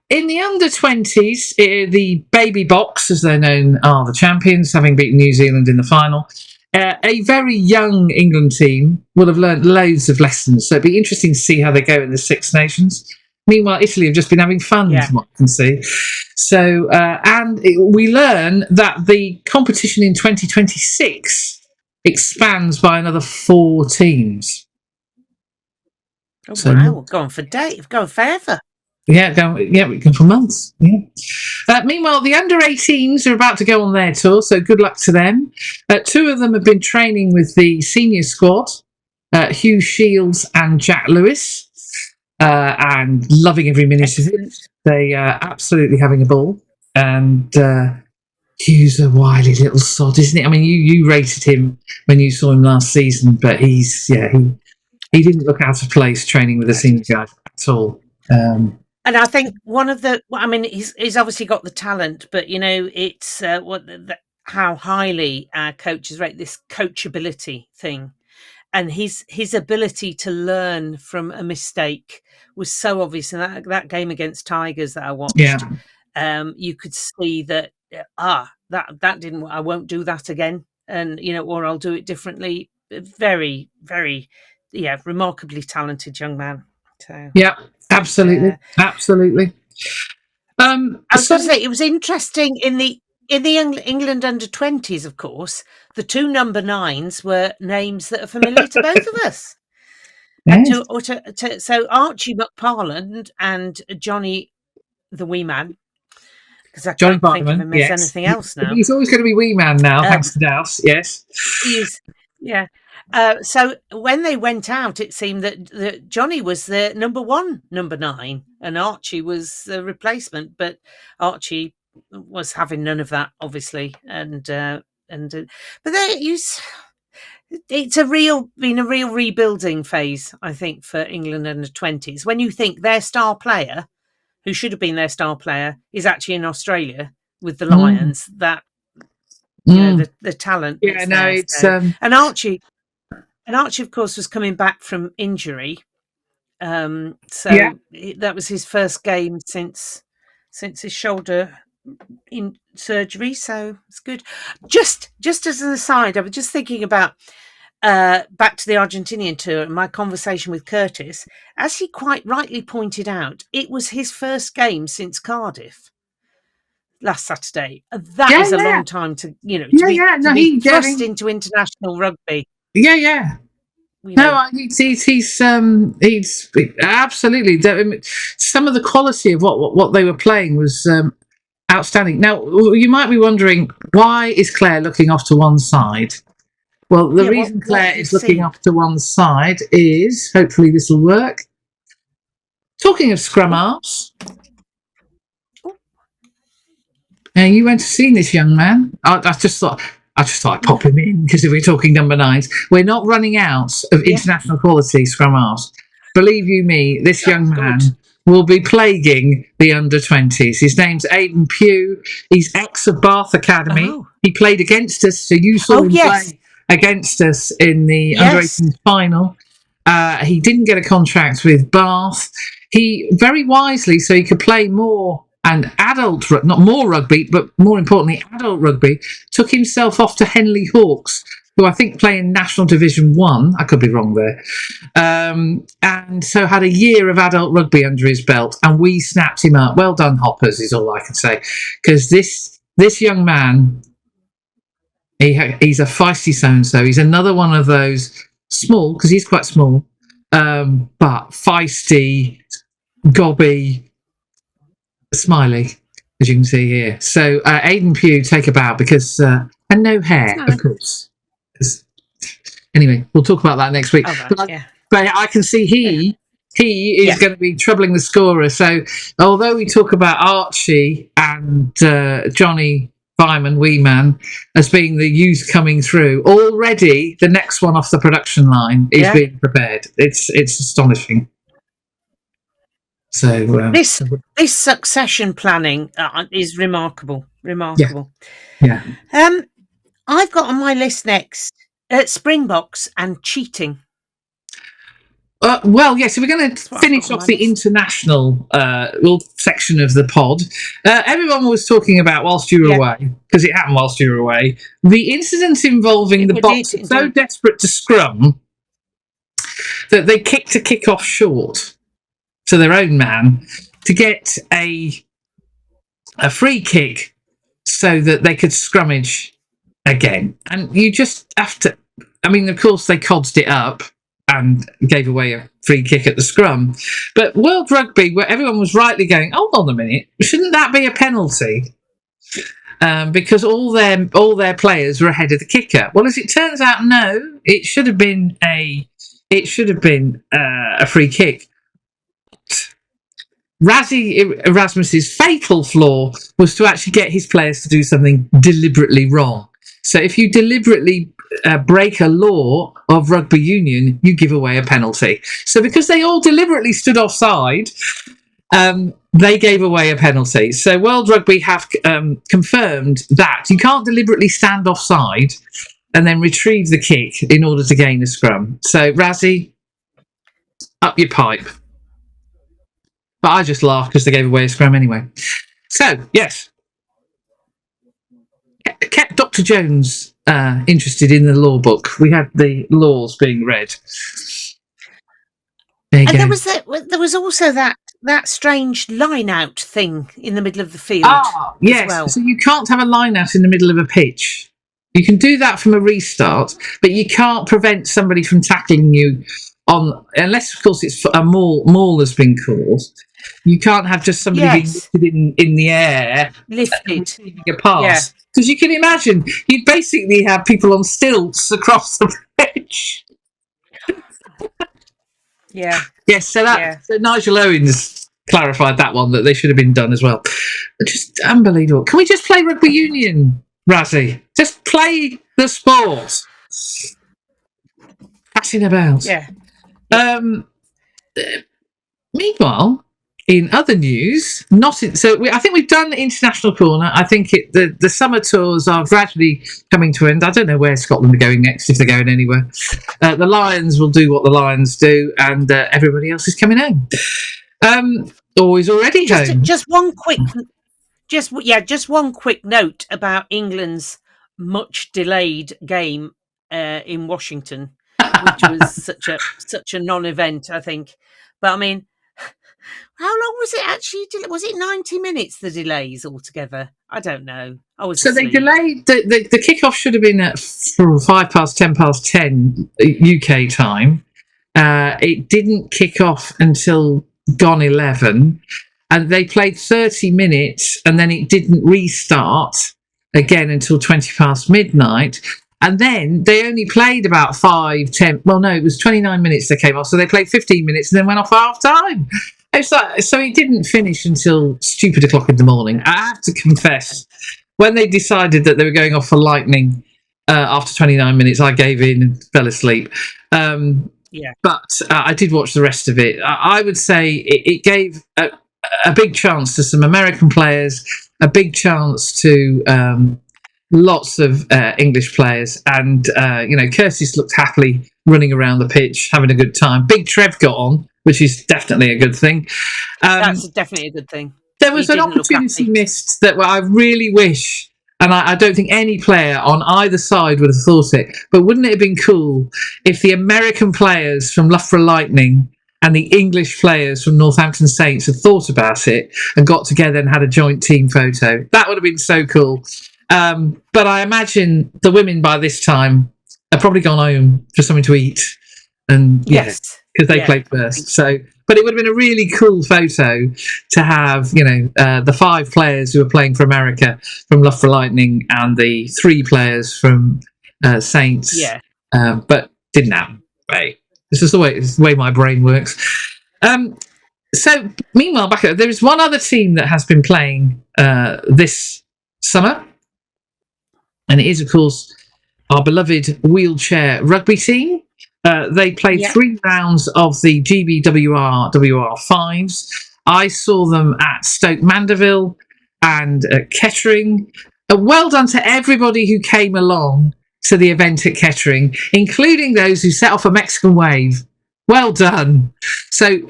in the under-20s, the Baby Box, as they're known, are the champions, having beaten New Zealand in the final. A very young England team will have learnt loads of lessons, so it'd be interesting to see how they go in the Six Nations. Meanwhile, Italy have just been having fun, from what I can see. So, we learn that the competition in 2026 expands by another 4 teams. Oh, so, wow, going forever. We go for months. Yeah. Meanwhile, the under-18s are about to go on their tour, so good luck to them. 2 of them have been training with the senior squad, Hugh Shields and Jack Lewis. And loving every minute of it. They are absolutely having a ball. And Hugh's a wily little sod, isn't it? I mean, you rated him when you saw him last season, but he didn't look out of place training with a senior guy at all. And I think he's obviously got the talent, but it's how highly coaches rate this coachability thing. And his ability to learn from a mistake was so obvious in that game against Tigers that I watched. Yeah. You could see that that didn't. I won't do that again, and or I'll do it differently. Very, very, remarkably talented young man. So yeah, absolutely, absolutely. I was going to say it was interesting in the England under-20s, of course, the 2 number 9s were names that are familiar to both of us. Yes. And so Archie McParland and Johnny the Wee Man, because I can't think of him as anything else now. He's always going to be Wee Man now, thanks to Douse, yes. Yeah. So when they went out, it seemed that Johnny was the number 9, and Archie was the replacement, but Archie was having none of that, obviously, but it's been a real rebuilding phase, I think, for England under 20s. When you think their star player, who should have been their star player, is actually in Australia with the Lions, that the talent. Yeah, no, it's and Archie. And Archie, of course, was coming back from injury. That was his first game since his shoulder in surgery. So it's good. Just as an aside, I was just thinking about back to the Argentinian tour and my conversation with Curtis. As he quite rightly pointed out, it was his first game since Cardiff last Saturday. That is a long time to be thrust into international rugby. Yeah. He's absolutely. Some of the quality of what they were playing was outstanding. Now you might be wondering, why is Claire looking off to one side? Well, the reason Claire is looking off to one side is, hopefully this will work. Talking of scrum halves, you went to see this young man. I just thought I'd pop him in, because if we're talking number 9s, we're not running out of international quality scrum halves. Believe you me, this young man will be plaguing the under-20s. His name's Aidan Pugh. He's ex of Bath Academy. Oh. He played against us, so you saw him play against us in the under-18s final. He didn't get a contract with Bath. He, very wisely, so he could play more and adult, not more rugby, but more importantly, adult rugby, took himself off to Henley Hawks, who I think play in National Division 1. I could be wrong there. And so had a year of adult rugby under his belt, and we snapped him up. Well done, Hoppers, is all I can say. Because this young man, he's a feisty so-and-so. He's another one of those small, because he's quite small, but feisty, gobby, smiley, as you can see here. So Aidan Pugh, take a bow, because and no hair, of course. Anyway, we'll talk about that next week. But I can see he is going to be troubling the scorer. So although we talk about Archie and Johnny Vyman, wee man, as being the youth coming through, already the next one off the production line is being prepared. It's astonishing. So this succession planning is remarkable. Yeah. I've got on my list next Springboks and cheating. So we're going to finish off the international section of the pod. Everyone was talking about, whilst you were away, because it happened whilst you were away, the incident involving the Boks so desperate to scrum that they kicked a kick-off short to their own man to get a free kick so that they could scrummage again. And you just have to, I mean, of course they codsed it up and gave away a free kick at the scrum. But World Rugby, where everyone was rightly going, hold on a minute, shouldn't that be a penalty? Because all their players were ahead of the kicker. Well, as it turns out, no, it should have been a free kick. Razzie Erasmus's fatal flaw was to actually get his players to do something deliberately wrong. So if you deliberately break a law of rugby union, you give away a penalty. So because they all deliberately stood offside, they gave away a penalty. So World Rugby have confirmed that you can't deliberately stand offside and then retrieve the kick in order to gain a scrum. So Razzie, up your pipe. But I just laughed because they gave away a scrum anyway. So, yes. Kept Dr. Jones interested in the law book. We had the laws being read. And there was also that strange line-out thing in the middle of the field. Yes. As well. So you can't have a line-out in the middle of a pitch. You can do that from a restart, but you can't prevent somebody from tackling you unless, of course, it's a maul has been caused. You can't have just somebody being lifted in the air, receiving a pass. Because you can imagine, you'd basically have people on stilts across the pitch. Yeah. Yes, so Nigel Owens clarified that one, that they should have been done as well. Just unbelievable. Can we just play rugby union, Razzie? Just play the sport. Passing about. Yeah. Meanwhile, in other news, I think we've done the international corner. I think the summer tours are gradually coming to an end. I don't know where Scotland are going next, if they're going anywhere. The Lions will do what the Lions do, and everybody else is coming home. Or is already home. Just one quick note about England's much delayed game in Washington, which was such a non-event, I think. But I mean, how long was it actually? Was it 90 minutes, the delays altogether? I don't know. I was asleep. They delayed the kickoff should have been at 10:10 UK time. It didn't kick off until gone 11, and they played 30 minutes, and then it didn't restart again until 20 past midnight. And then they only played about 5-10. Well, no, it was 29 minutes they came off. So they played 15 minutes and then went off half time. So it didn't finish until stupid o'clock in the morning. I have to confess, when they decided that they were going off for lightning after 29 minutes, I gave in and fell asleep. But I did watch the rest of it. I would say it gave a big chance to some American players, a big chance to lots of English players, and Curtis looked happily running around the pitch, having a good time. Big Trev got on, which is definitely a good thing. That's definitely a good thing. There was an opportunity missed that I really wish, and I don't think any player on either side would have thought it, but wouldn't it have been cool if the American players from Loughborough Lightning and the English players from Northampton Saints had thought about it and got together and had a joint team photo? That would have been so cool. But I imagine the women by this time have probably gone home for something to eat, and because they played first. So, but it would have been a really cool photo to have, the 5 players who were playing for America from Loughborough Lightning and the 3 players from Saints. But didn't happen. Right. This is the way my brain works. So, meanwhile, there is one other team that has been playing this summer. And it is, of course, our beloved wheelchair rugby team. They played 3 rounds of the GBWR WR5s. I saw them at Stoke Mandeville and at Kettering. Well done to everybody who came along to the event at Kettering, including those who set off a Mexican wave. Well done. So,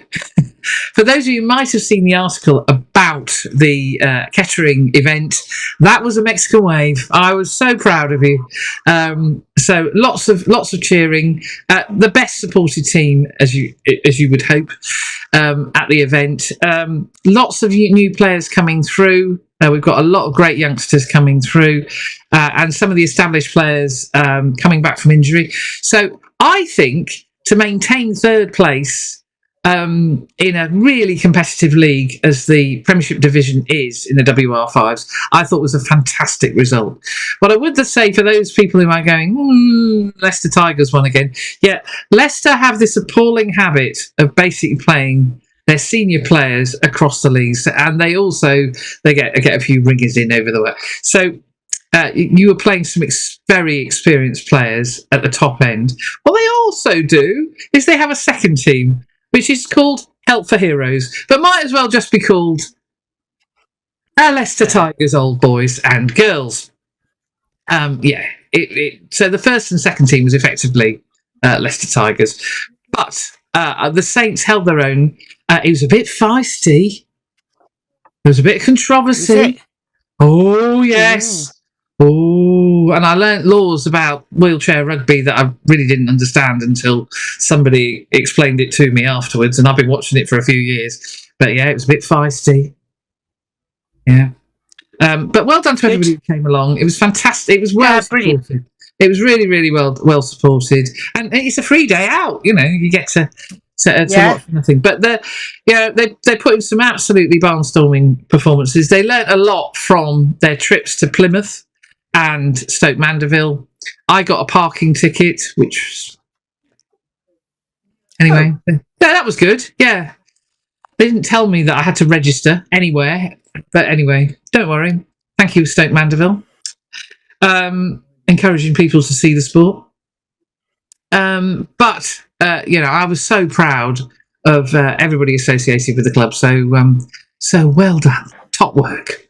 for those of you who might have seen the article about the Kettering event, that was a Mexican wave. I was so proud of you. So lots of cheering. The best supported team, as you would hope, at the event. Lots of new players coming through. We've got a lot of great youngsters coming through, and some of the established players coming back from injury. So I think, to maintain 3rd place in a really competitive league as the Premiership division is in the WR5s, I thought was a fantastic result. What I would say for those people who are going, Leicester Tigers won again. Yeah, Leicester have this appalling habit of basically playing their senior players across the leagues, and they get a few ringers in over the way. So you were playing some very experienced players at the top end. What they also do is they have a second team, which is called Help for Heroes, but might as well just be called Leicester Tigers Old Boys and Girls. So the first and second team was effectively Leicester Tigers, but the Saints held their own. It was a bit feisty. There was a bit of controversy. Oh, yes. Oh, and I learnt laws about wheelchair rugby that I really didn't understand until somebody explained it to me afterwards, and I've been watching it for a few years. But yeah, it was a bit feisty. Yeah. But well done to everybody who came along. It was fantastic. It was well supported. It was really, really well supported. And it's a free day out, you get to watch nothing. But they put in some absolutely barnstorming performances. They learnt a lot from their trips to Plymouth and Stoke Mandeville. I got a parking ticket, which that was good. Yeah, they didn't tell me that I had to register anywhere, but anyway, don't worry. Thank you, Stoke Mandeville, encouraging people to see the sport. I was so proud everybody associated with the club. So well done, top work.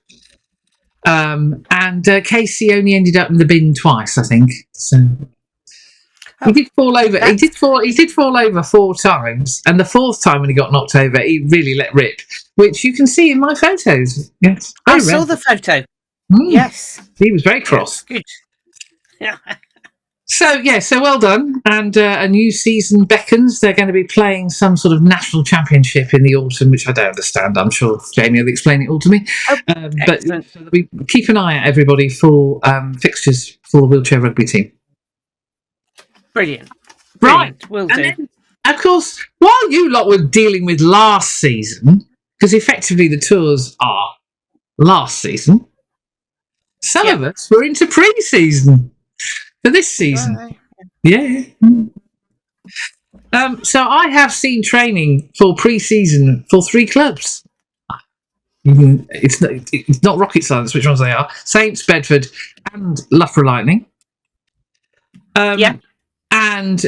And Casey only ended up in the bin twice, I think. So he did fall over. He did fall over 4 times, and the 4th time when he got knocked over, he really let rip, which you can see in my photos. Yes, I saw the photo. Yes, he was very cross. Good. Yeah. So well done. And a new season beckons. They're going to be playing some sort of national championship in the autumn, which I don't understand. I'm sure Jamie will explain it all to me. But we keep an eye out, everybody, for fixtures for the wheelchair rugby team. Brilliant. Right. Will do. Then, of course, while you lot were dealing with last season, because effectively the tours are last season, some of us were into pre-season for this season. Right. Yeah. So I have seen training for pre-season for 3 clubs. It's not rocket science which ones they are. Saints, Bedford and Loughborough Lightning. And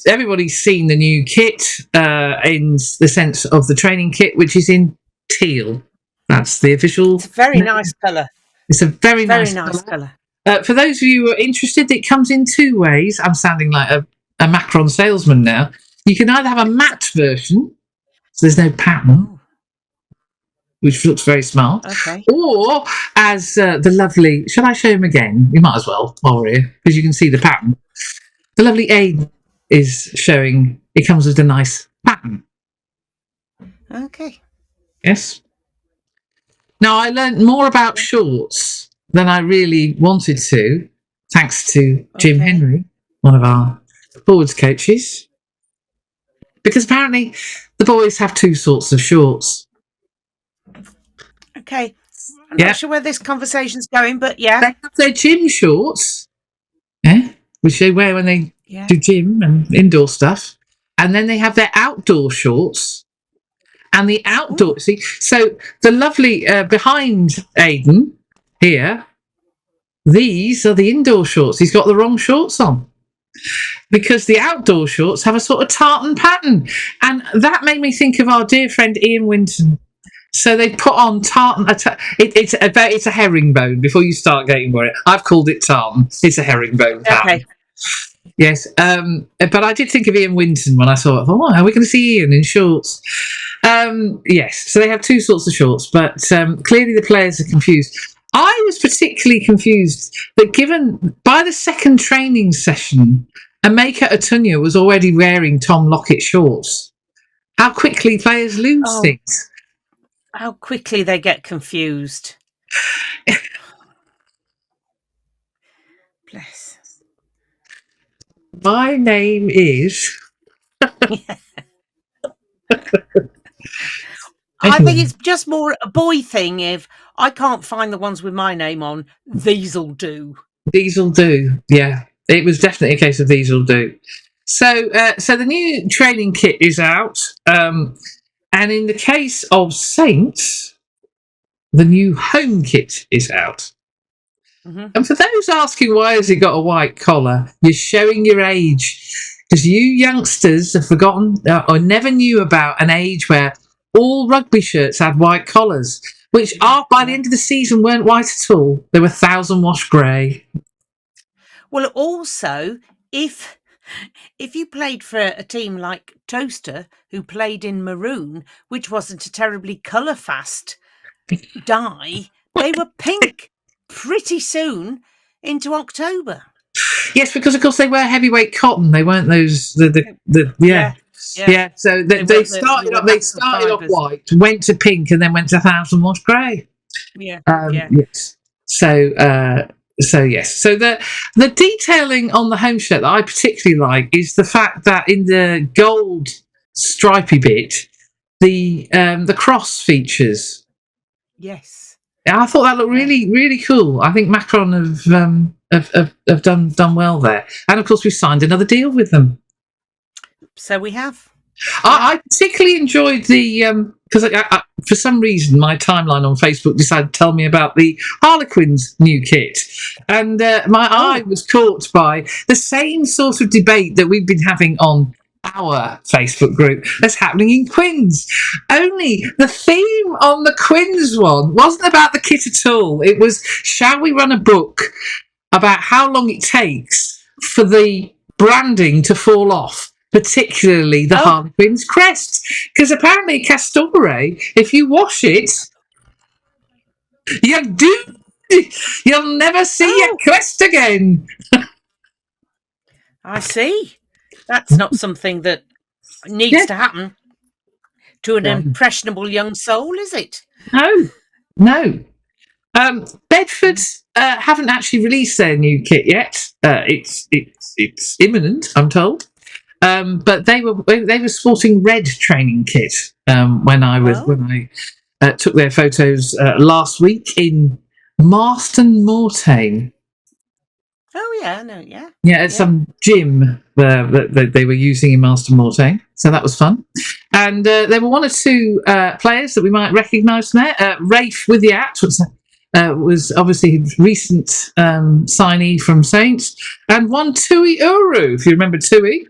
everybody's seen the new kit in the sense of the training kit, which is in teal. That's the official. It's a very nice colour. It's a very nice colour. For those of you who are interested, it comes in 2 ways. I'm sounding like a Macron salesman now. You can either have a matte version, so there's no pattern, which looks very smart. Okay. Or as the lovely, shall I show him again? You might as well while we're here, because you can see the pattern. The lovely Aid is showing it comes with a nice pattern. Okay. Yes. Now, I learned more about shorts than I really wanted to, thanks to Jim Henry, one of our forwards coaches, because apparently the boys have 2 sorts of shorts. Okay. I'm not sure where this conversation's going, but They have their gym shorts, which they wear when they do gym and indoor stuff. And then they have their outdoor shorts. And the outdoor... See, so the lovely... behind Aidan here, these are the indoor shorts. He's got the wrong shorts on. Because the outdoor shorts have a sort of tartan pattern. And that made me think of our dear friend Ian Winton. So they put on tartan. It's a herringbone. Before you start getting worried, I've called it tartan. It's a herringbone pattern. Okay. Yes, but I did think of Ian Winton when I saw it. Are we going to see Ian in shorts? Yes, so they have 2 sorts of shorts, but clearly the players are confused. I was particularly confused that given by the 2nd training session, Emeka Atunya was already wearing Tom Lockett shorts. How quickly players lose things. How quickly they get confused. Bless. My name is... I think it's just more a boy thing. If I can't find the ones with my name on, these'll do. These'll do, yeah. It was definitely a case of these'll do. So the new training kit is out. And in the case of Saints, the new home kit is out. Mm-hmm. And for those asking why has it got a white collar, you're showing your age. Because you youngsters have forgotten or never knew about an age where all rugby shirts had white collars, which by the end of the season weren't white at all. They were 1,000 wash grey. Well, also, if you played for a team like Toaster, who played in maroon, which wasn't a terribly colour-fast dye, they were pink pretty soon into October. Yes, because of course they were heavyweight cotton. They weren't those So they started off white, went to pink, and then went to 1,000 wash grey. Yes. So yes. So the detailing on the home shirt that I particularly like is the fact that in the gold stripy bit, the cross features. Yes. I thought that looked really, really cool. I think Macron have done well there, and of course we've signed another deal with them. So we have. I particularly enjoyed the because for some reason my timeline on Facebook decided to tell me about the Harlequins new kit, and my eye was caught by the same sort of debate that we've been having on our Facebook group that's happening in Quins. Only the theme on the Quins one wasn't about the kit at all. It was, shall we run a book about how long it takes for the branding to fall off, particularly the Harlequin's crest? Because apparently Castore, if you wash it, you'll never see your crest again. I see. That's not something that needs to happen to an impressionable young soul, is it? No. Bedford haven't actually released their new kit yet. It's imminent, I'm told. But they were sporting red training kit when I took their photos last week in Marston Mortain. Oh yeah, no, yeah. Yeah, at some gym that they were using in Marston Mortain. So that was fun. And there were one or two players that we might recognise from there. Rafe with the At was obviously a recent signee from Saints. And one Tui Uru, if you remember Tui.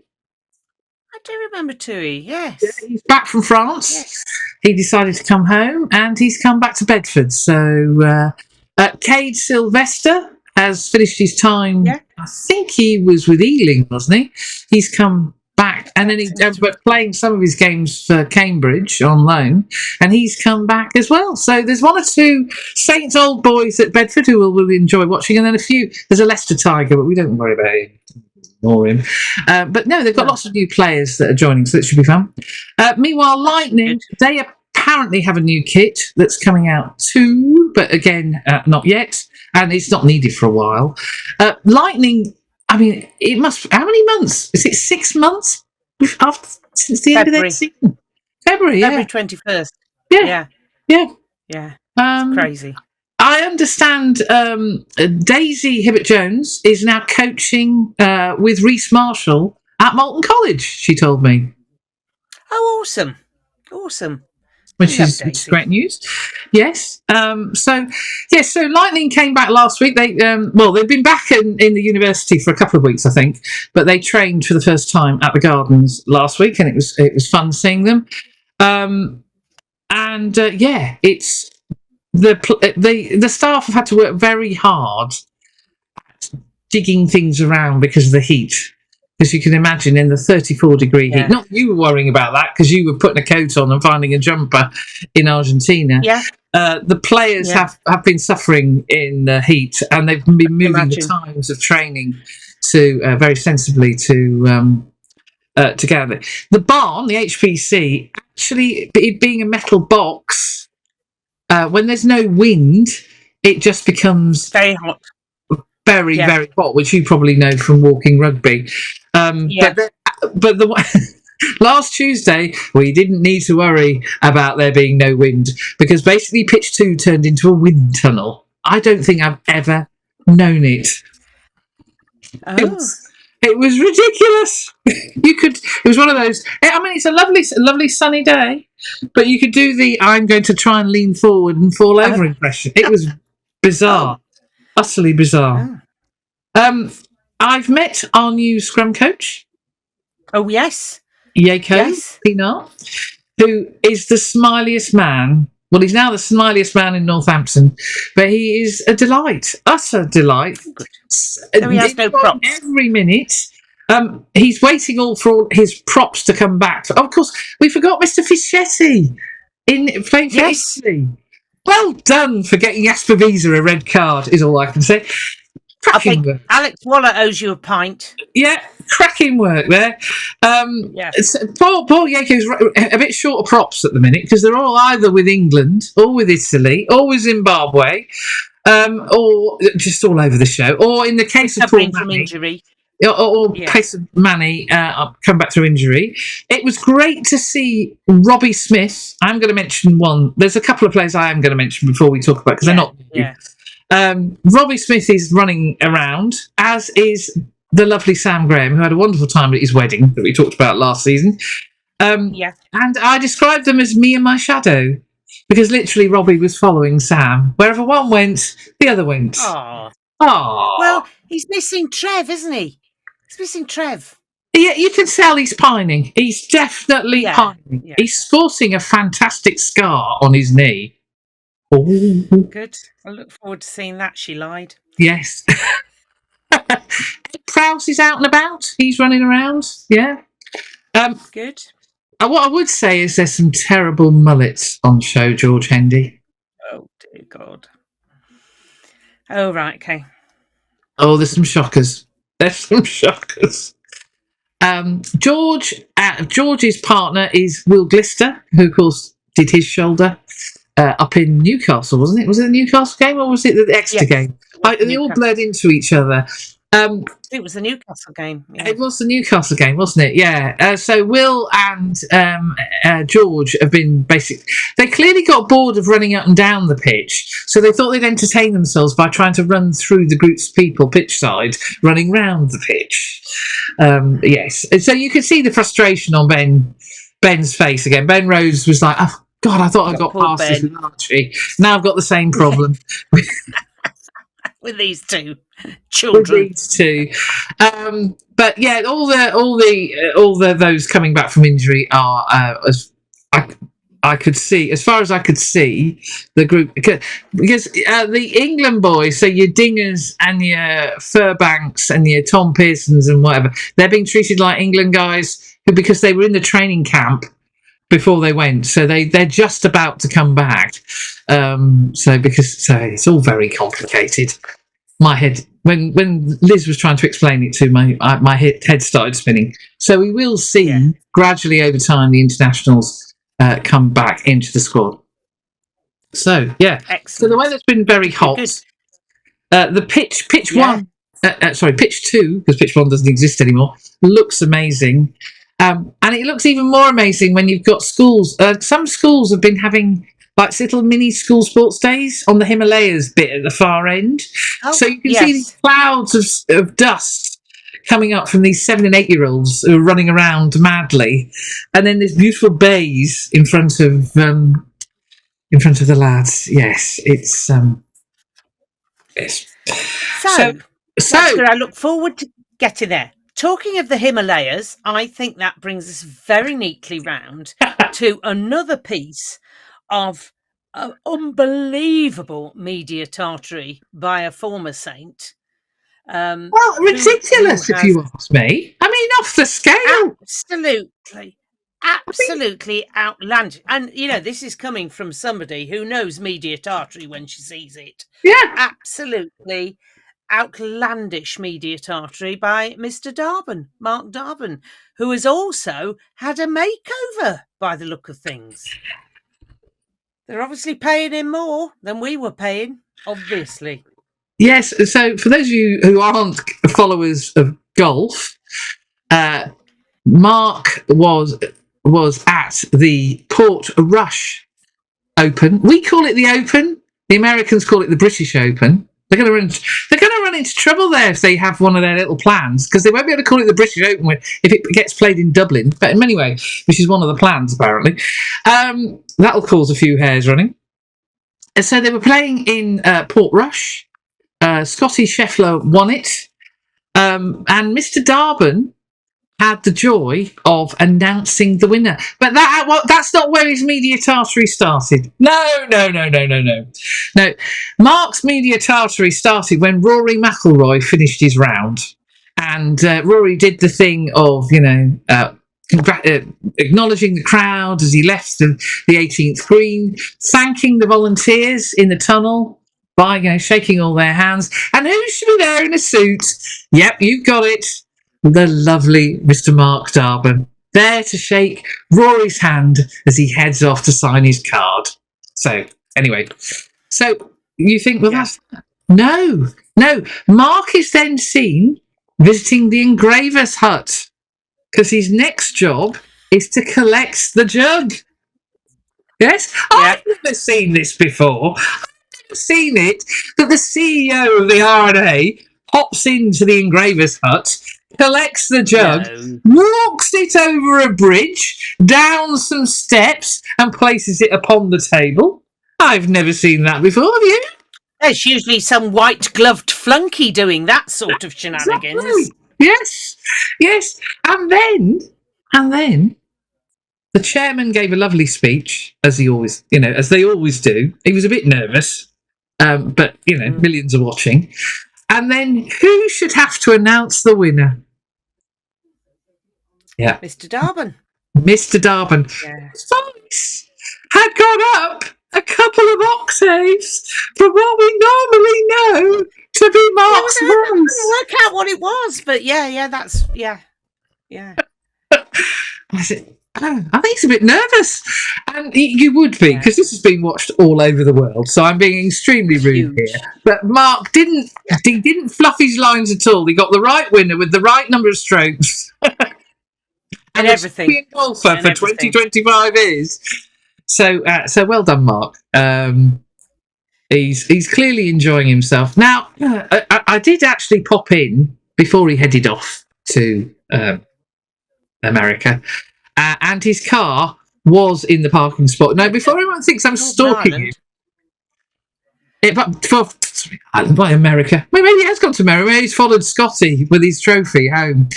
I do remember Tui, yes. Yeah, he's back from France. Yes. He decided to come home and he's come back to Bedford. So Cade Sylvester has finished his time. Yeah. I think he was with Ealing, wasn't he? He's come back, and then he's playing some of his games for Cambridge on loan, and he's come back as well. So there's one or two Saints old boys at Bedford who will enjoy watching, and then a few. There's a Leicester Tiger, but we don't worry about him. Ignore him. But no, they've got lots of new players that are joining, so it should be fun. Meanwhile, Lightning, they apparently have a new kit that's coming out too, but again, not yet. And it's not needed for a while. Lightning, I mean, it must. How many months? Is it 6 months since the end of their season? February 21st. Yeah. It's crazy. I understand Daisy Hibbert-Jones is now coaching with Reece Marshall at Moulton College, she told me. Oh, awesome. Which is great news. Yes. So Lightning came back last week. They've been back in the university for a couple of weeks, I think, but they trained for the first time at the Gardens last week, and it was fun seeing them. It's the staff have had to work very hard at digging things around because of the heat. Because you can imagine in the 34-degree heat. Not you were worrying about that because you were putting a coat on and finding a jumper in Argentina. Yeah. The players have been suffering in the heat, and they've been moving the times of training to very sensibly to gather. The barn, the HPC, actually it being a metal box, when there's no wind, it just becomes very hot. Very hot, which you probably know from walking rugby. But last Tuesday, we didn't need to worry about there being no wind because basically pitch 2 turned into a wind tunnel. I don't think I've ever known it. It was ridiculous. It was one of those. I mean, it's a lovely sunny day, but you could do the "I'm going to try and lean forward and fall over" impression. It was bizarre. Utterly bizarre. I've met our new scrum coach. Oh, yes. Yako Pinar, who is the smiliest man. Well, he's now the smiliest man in Northampton, but he is a delight, utter delight. So he has no props. Every minute. He's waiting for all his props to come back. Oh, of course, we forgot Mr. Fischetti playing for Italy. Well done for getting Jasper Visa a red card, is all I can say. I think Alex Waller owes you a pint. Yeah, cracking work there. Paul Yako's a bit short of props at the minute because they're all either with England or with Italy or with Zimbabwe or just all over the show. Or in the case of Paul from injury. Or case of Manny come back through injury. It was great to see Robbie Smith. I'm going to mention one. There's a couple of players I am going to mention before we talk about because they're not new. Robbie Smith is running around, as is the lovely Sam Graham, who had a wonderful time at his wedding that we talked about last season. And I described them as me and my shadow because literally Robbie was following Sam. Wherever one went, the other went. Well, he's missing Trev, isn't he? He's missing Trev. Yeah, you can tell he's pining. He's definitely pining. Yeah. He's sporting a fantastic scar on his knee. Oh, Good. I look forward to seeing that. She lied. yes. Prowse is out and about. He's running around. Yeah. Good. What I would say is there's some terrible mullets on show, George Hendy. Oh, dear God. Oh, right. Okay. Oh, there's some shockers. There's some shockers. George's partner is Will Glister, who, of course, did his shoulder up in Newcastle, wasn't it? Was it the Newcastle game or was it the Exeter game? They all blurred into each other. It was the Newcastle game. Yeah. It was the Newcastle game, wasn't it? Yeah. So Will and George have been they clearly got bored of running up and down the pitch, so they thought they'd entertain themselves by trying to run through the groups of people pitch side, running round the pitch. Yes. So you could see the frustration on Ben's face again. Ben Rhodes was like, oh, God, I thought I got past this with Archie. Now I've got the same problem. With these two children. But yeah, all the those coming back from injury are as I could see, as far as I could see, the group because the England boys, so your Dingers and your Furbanks and your Tom Pearsons and whatever, they're being treated like England guys because they were in the training camp before they went, so they're just about to come back. So it's all very complicated. My head, when Liz was trying to explain it to me, my head started spinning. So we will see gradually over time the internationals come back into the squad. So yeah, excellent. So the weather's been very hot. The pitch one, pitch two, because pitch one doesn't exist anymore, looks amazing. And it looks even more amazing when you've got schools. Some schools have been having like little mini school sports days on the Himalayas bit at the far end. Oh, so you can see these clouds of dust coming up from these 7 and 8 year olds who are running around madly. And then there's beautiful bays in front of the lads. Yes, it's yes. So that's good. I look forward to getting there. Talking of the Himalayas, I think that brings us very neatly round to another piece of unbelievable media tartary by a former saint. Well, ridiculous, if you ask me. I mean, off the scale. Absolutely outlandish. And, this is coming from somebody who knows media tartary when she sees it. Yeah. Absolutely outlandish media tartary by Mr. Mark Darban, who has also had a makeover by the look of things. They're obviously paying him more than we were paying, obviously. Yes, so for those of you who aren't followers of golf, Mark was at the Port Rush Open. We call it the Open. The Americans call it the British Open. They're going to run into trouble there if they have one of their little plans, because they won't be able to call it the British Open if it gets played in Dublin. But anyway, which is one of the plans apparently. That'll cause a few hairs running. And so they were playing in Port Rush. Scotty Scheffler won it, and Mr. Darban had the joy of announcing the winner. But that's not where his media tartary started. No. Mark's media tartary started when Rory McIlroy finished his round. And Rory did the thing of, acknowledging the crowd as he left the 18th green, thanking the volunteers in the tunnel by, shaking all their hands. And who should be there in a suit? Yep, you've got it. The lovely Mr. Mark Darban, there to shake Rory's hand as he heads off to sign his card. So, anyway, you think, well, that's... No. Mark is then seen visiting the engraver's hut because his next job is to collect the jug. Yes? I've never seen this before. I've never seen it that the CEO of the R&A pops into the engraver's hut, collects the jug, walks it over a bridge, down some steps, and places it upon the table. I've never seen that before, have you? There's usually some white-gloved flunky doing that sort of shenanigans. Yes, yes. And then the chairman gave a lovely speech, as he always, as they always do. He was a bit nervous, but millions are watching. And then who should have to announce the winner? Yeah, Mr. Darban. Mr. Darban. Yeah. His voice had gone up a couple of octaves from what we normally know to be Mark's voice. I couldn't work out what it was, but yeah. I said, I think he's a bit nervous, and you would be, because this has been watched all over the world. So I'm being extremely rude here. But Mark didn't fluff his lines at all. He got the right winner with the right number of strokes, and everything. Golfer for 2025 is so well done, Mark. He's clearly enjoying himself. Now, I did actually pop in before he headed off to America, and his car was in the parking spot. Now, before anyone thinks I'm stalking you, by America, maybe he has gone to America. Maybe he's followed Scotty with his trophy home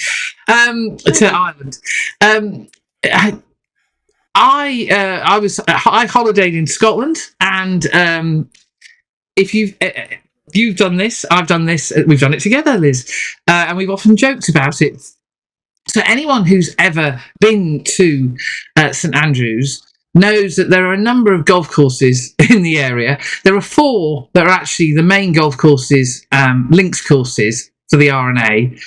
to Ireland. I holidayed in Scotland, and if you've done this, I've done this. We've done it together, Liz, and we've often joked about it. So anyone who's ever been to St Andrews knows that there are a number of golf courses in the area. There are 4 that are actually the main golf courses, links courses for the R&A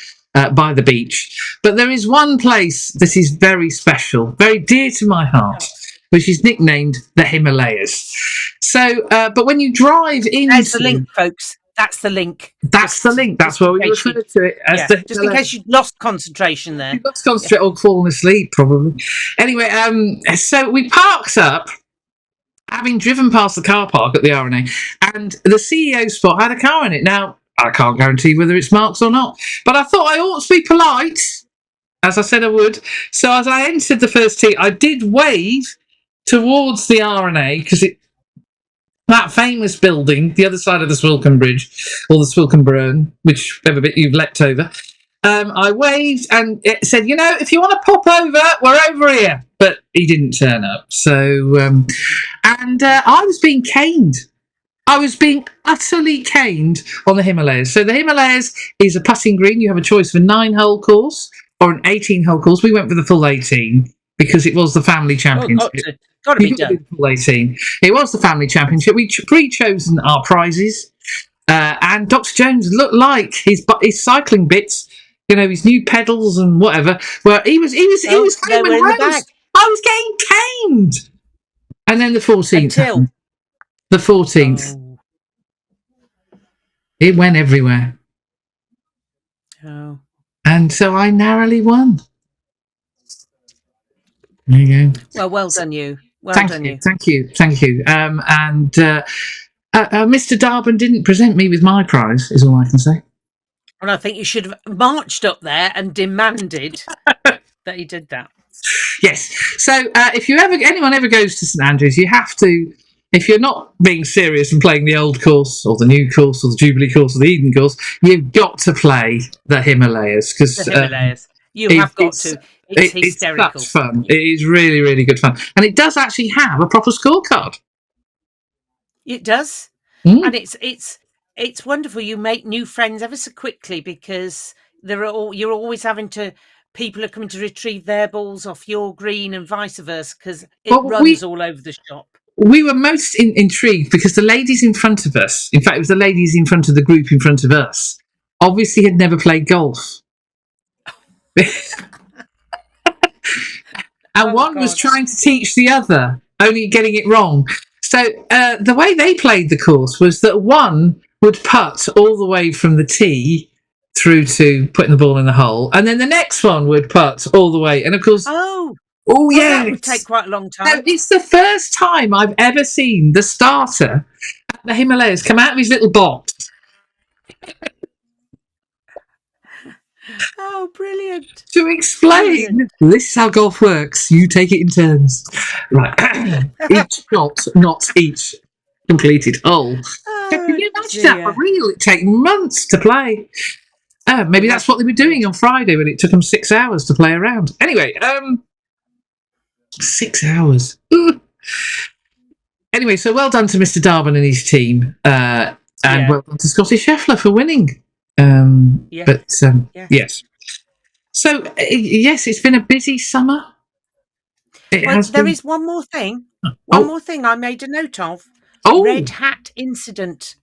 by the beach. But there is one place that is very special, very dear to my heart, which is nicknamed the Himalayas. So, but when you drive into... There's the link, folks. That's the link. That's the link. That's where we refer to it as the Himalayas. Just in case you lost concentration there. You lost concentration or fallen asleep, probably. Anyway, so we parked up, having driven past the car park at the R&A, and the CEO spot had a car in it. Now, I can't guarantee whether it's Mark's or not, but I thought I ought to be polite, as I said I would. So as I entered the first tee, I did wave towards the R&A, because that famous building, the other side of the Swilcan Bridge, or the Swilcan Burn, whichever bit you've leapt over, I waved and it said, if you want to pop over, we're over here. But he didn't turn up. So, and I was being caned. I was being utterly caned on the Himalayas. So the Himalayas is a putting green. You have a choice of a 9-hole course or an 18-hole course. We went for the full 18 because it was the family championship. Got to be done. Full 18. It was the family championship. We pre-chosen our prizes, and Dr. Jones looked like his cycling bits, his new pedals and whatever. Well, he was home and rose. I was getting caned. And then the 14th. Happened. The 14th. It went everywhere. Oh. And so I narrowly won. There you go. Well done you. Thank you. And Mr. Darban didn't present me with my prize, is all I can say. Well, I think you should have marched up there and demanded that he did that. Yes. So if anyone ever goes to St Andrews, you have to, if you're not being serious and playing the old course or the new course or the Jubilee course or the Eden course, you've got to play the Himalayas. The Himalayas. You have got to. It's hysterical. That's fun. It is really, really good fun. And it does actually have a proper scorecard. It does. And it's wonderful. You make new friends ever so quickly because you're always having to, people are coming to retrieve their balls off your green and vice versa because it runs all over the shop. We were most intrigued because the ladies in front of us, in fact, it was the ladies in front of the group in front of us, obviously had never played golf. And one was trying to teach the other, only getting it wrong. So the way they played the course was that one would putt all the way from the tee through to putting the ball in the hole, and then the next one would putt all the way. And of course, that would take quite a long time. Now, it's the first time I've ever seen the starter at the Himalayas come out of his little box. Oh, brilliant. To explain, this is how golf works. You take it in turns. Right. Each shot, not each completed hole. Can you imagine that for real? It takes months to play. Maybe that's what they were doing on Friday when it took them 6 hours to play around. Anyway, 6 hours. Anyway, so well done to Mr. Darwin and his team, and well done to Scotty Scheffler for winning. Yes. So, yes, it's been a busy summer. There is one more thing. One more thing I made a note of. Red Hat incident.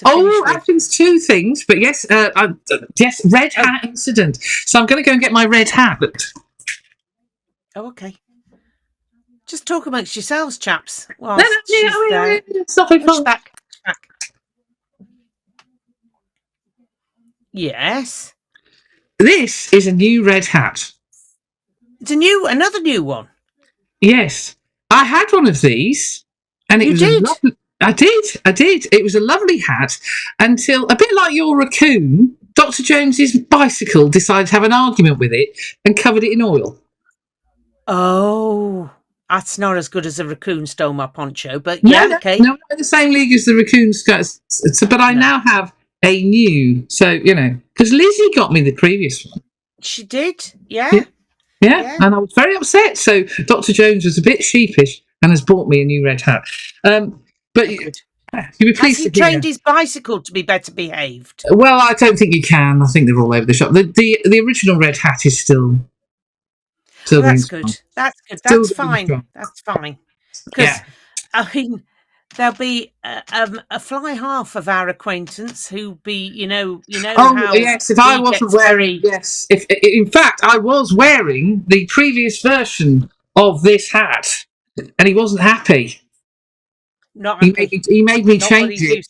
Atkins, 2 things, but yes, Red Hat incident. So I'm going to go and get my red hat. Oh, okay. Just talk amongst yourselves, chaps. Stop it. Push back. Yes. This is a new red hat. It's another new one. Yes, I had one of these, and it was lovely. I did. It was a lovely hat until, a bit like your racoon, Dr. Jones's bicycle decided to have an argument with it and covered it in oil. Oh, that's not as good as a racoon stole my poncho, but okay. No, in the same league as the racoon skirts. But I now have a new, so, because Lizzie got me the previous one. She did, yeah, and I was very upset. So Dr. Jones was a bit sheepish and has bought me a new red hat. But you'll be pleased. Has he trained his bicycle to be better behaved? Well, I don't think you can. I think they're all over the shop. The original red hat is still. That's good. That's good. That's fine. That's fine. Because I mean, there'll be a fly half of our acquaintance who be, Oh yes, if I wasn't wearing, if in fact I was wearing the previous version of this hat, and he wasn't happy. Not happy. He made me change it.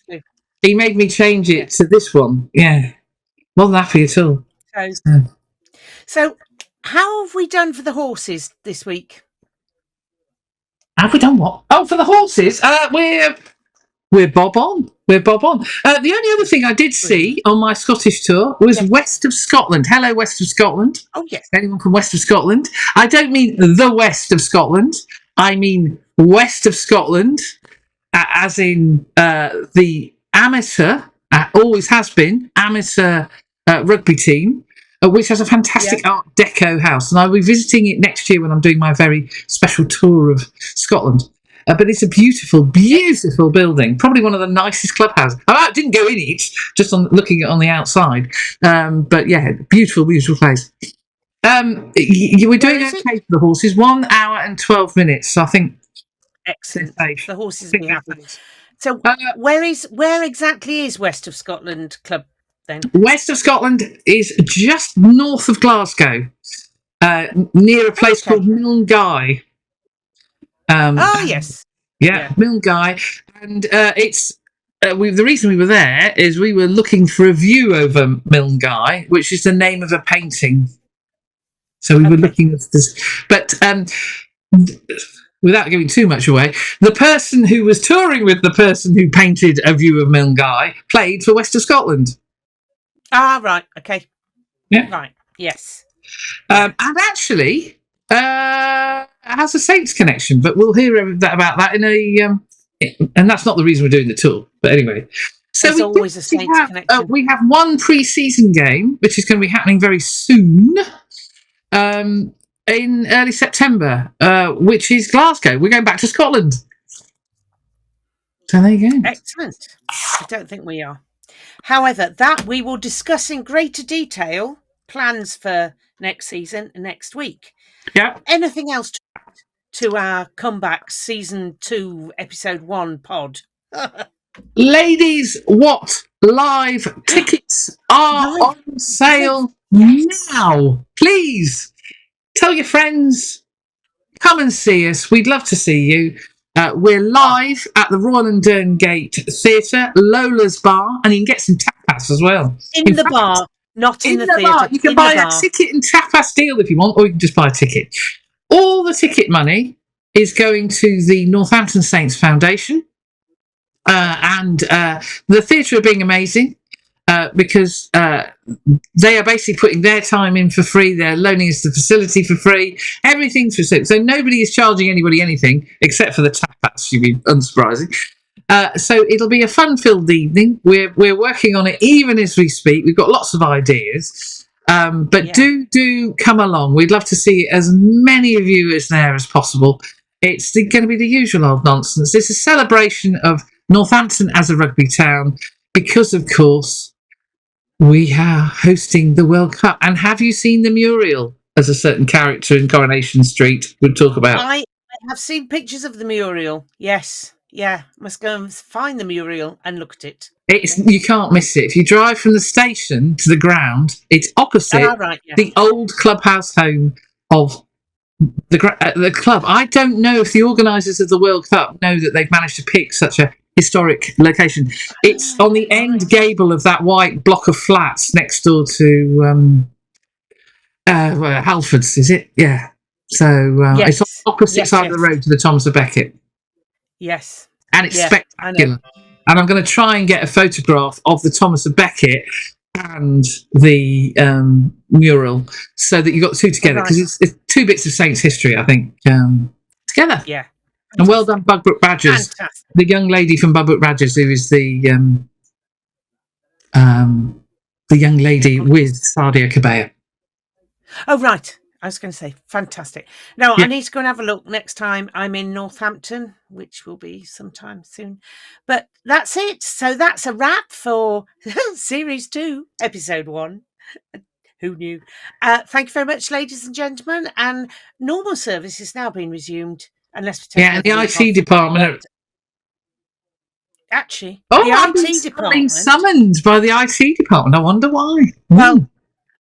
He made me change it to this one. Yeah, wasn't happy at all. So how have we done for the horses this week? Have we done what? Oh, for the horses, we're bob on. We're bob on. The only other thing I did see on my Scottish tour was West of Scotland. Hello, West of Scotland. Oh, yes. Anyone from West of Scotland? I don't mean the West of Scotland. I mean West of Scotland, as in the amateur, always has been, amateur rugby team, which has a fantastic Art Deco house. And I'll be visiting it next year when I'm doing my very special tour of Scotland. But it's a beautiful, beautiful building. Probably one of the nicest clubhouses. I didn't go in it, just looking on the outside. But yeah, beautiful, beautiful place. You were doing okay for the horses. 1 hour and 12 minutes. So I think excellent. The horses will be happy. So where exactly is West of Scotland Club then? West of Scotland is just north of Glasgow, near a place called Milngavie. Yes. Yeah, Milngavie. And it's the reason we were there is we were looking for a view over Milngavie, which is the name of a painting. So we were looking at this. But without giving too much away, the person who was touring with the person who painted a view of Milngavie played for West of Scotland. Right. Okay. Yeah. Right. Yes. And actually, has a Saints connection, but we'll hear about that in and that's not the reason we're doing the tour. But anyway, so there's always a Saints connection. We have one pre-season game, which is going to be happening very soon, in early September, which is Glasgow. We're going back to Scotland. So there you go. Excellent. I don't think we are. However, that we will discuss in greater detail plans for next season next week. Yeah. Anything else to our comeback season 2, episode 1 pod? Ladies, what live tickets are on sale now? Please tell your friends, come and see us. We'd love to see you. We're live at the Royal Derngate Theatre, Lola's bar, and you can get some tapas as well. In the bar, not in the theatre. You can buy a ticket and tapas deal if you want, or you can just buy a ticket. All the ticket money is going to the Northampton Saints Foundation, and the theatre are being amazing because they are basically putting their time in for free. They're loaning us the facility for free. Everything's for free. So nobody is charging anybody anything except for the tapas. You'd be unsurprising. So it'll be a fun-filled evening. We're working on it even as we speak. We've got lots of ideas, but do come along. We'd love to see as many of you as there as possible. It's going to be the usual old nonsense. It's a celebration of Northampton as a rugby town because, of course, we are hosting the World Cup. And have you seen the Muriel as a certain character in Coronation Street we'll talk about? I have seen pictures of the Muriel. Yes. Yeah. Must go and find the Muriel and look at it. You can't miss it. If you drive from the station to the ground, it's opposite the old clubhouse home of the club. I don't know if the organisers of the World Cup know that they've managed to pick such a historic location. It's on the end gable of that white block of flats next door to Halfords, is it? Yeah. So it's on the opposite side of the road to the Thomas of Becket. Yes. And it's spectacular. And I'm going to try and get a photograph of the Thomas of Becket and the mural so that you've got the two together, because it's two bits of Saints history, I think, together. Yeah. And well done, Bugbrook Badgers. Fantastic. The young lady from Bugbrook Badgers, who is the young lady with Sadia Kabaya. Oh, right. I was going to say, fantastic. No, I need to go and have a look next time I'm in Northampton, which will be sometime soon. But that's it. So that's a wrap for Series 2, Episode 1. Who knew? Thank you very much, ladies and gentlemen. And normal service has now been resumed. Unless we take and the IT department. Actually, the IT department. Being summoned by the IT department. I wonder why. Well,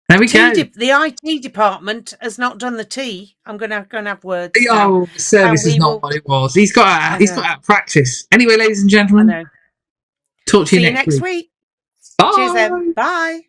there we go. The IT department has not done the tea. I'm going to go and have words. The service is not what it was. He's got out of practice. Anyway, ladies and gentlemen, talk to you next week. Bye. Bye. Cheers then. Bye.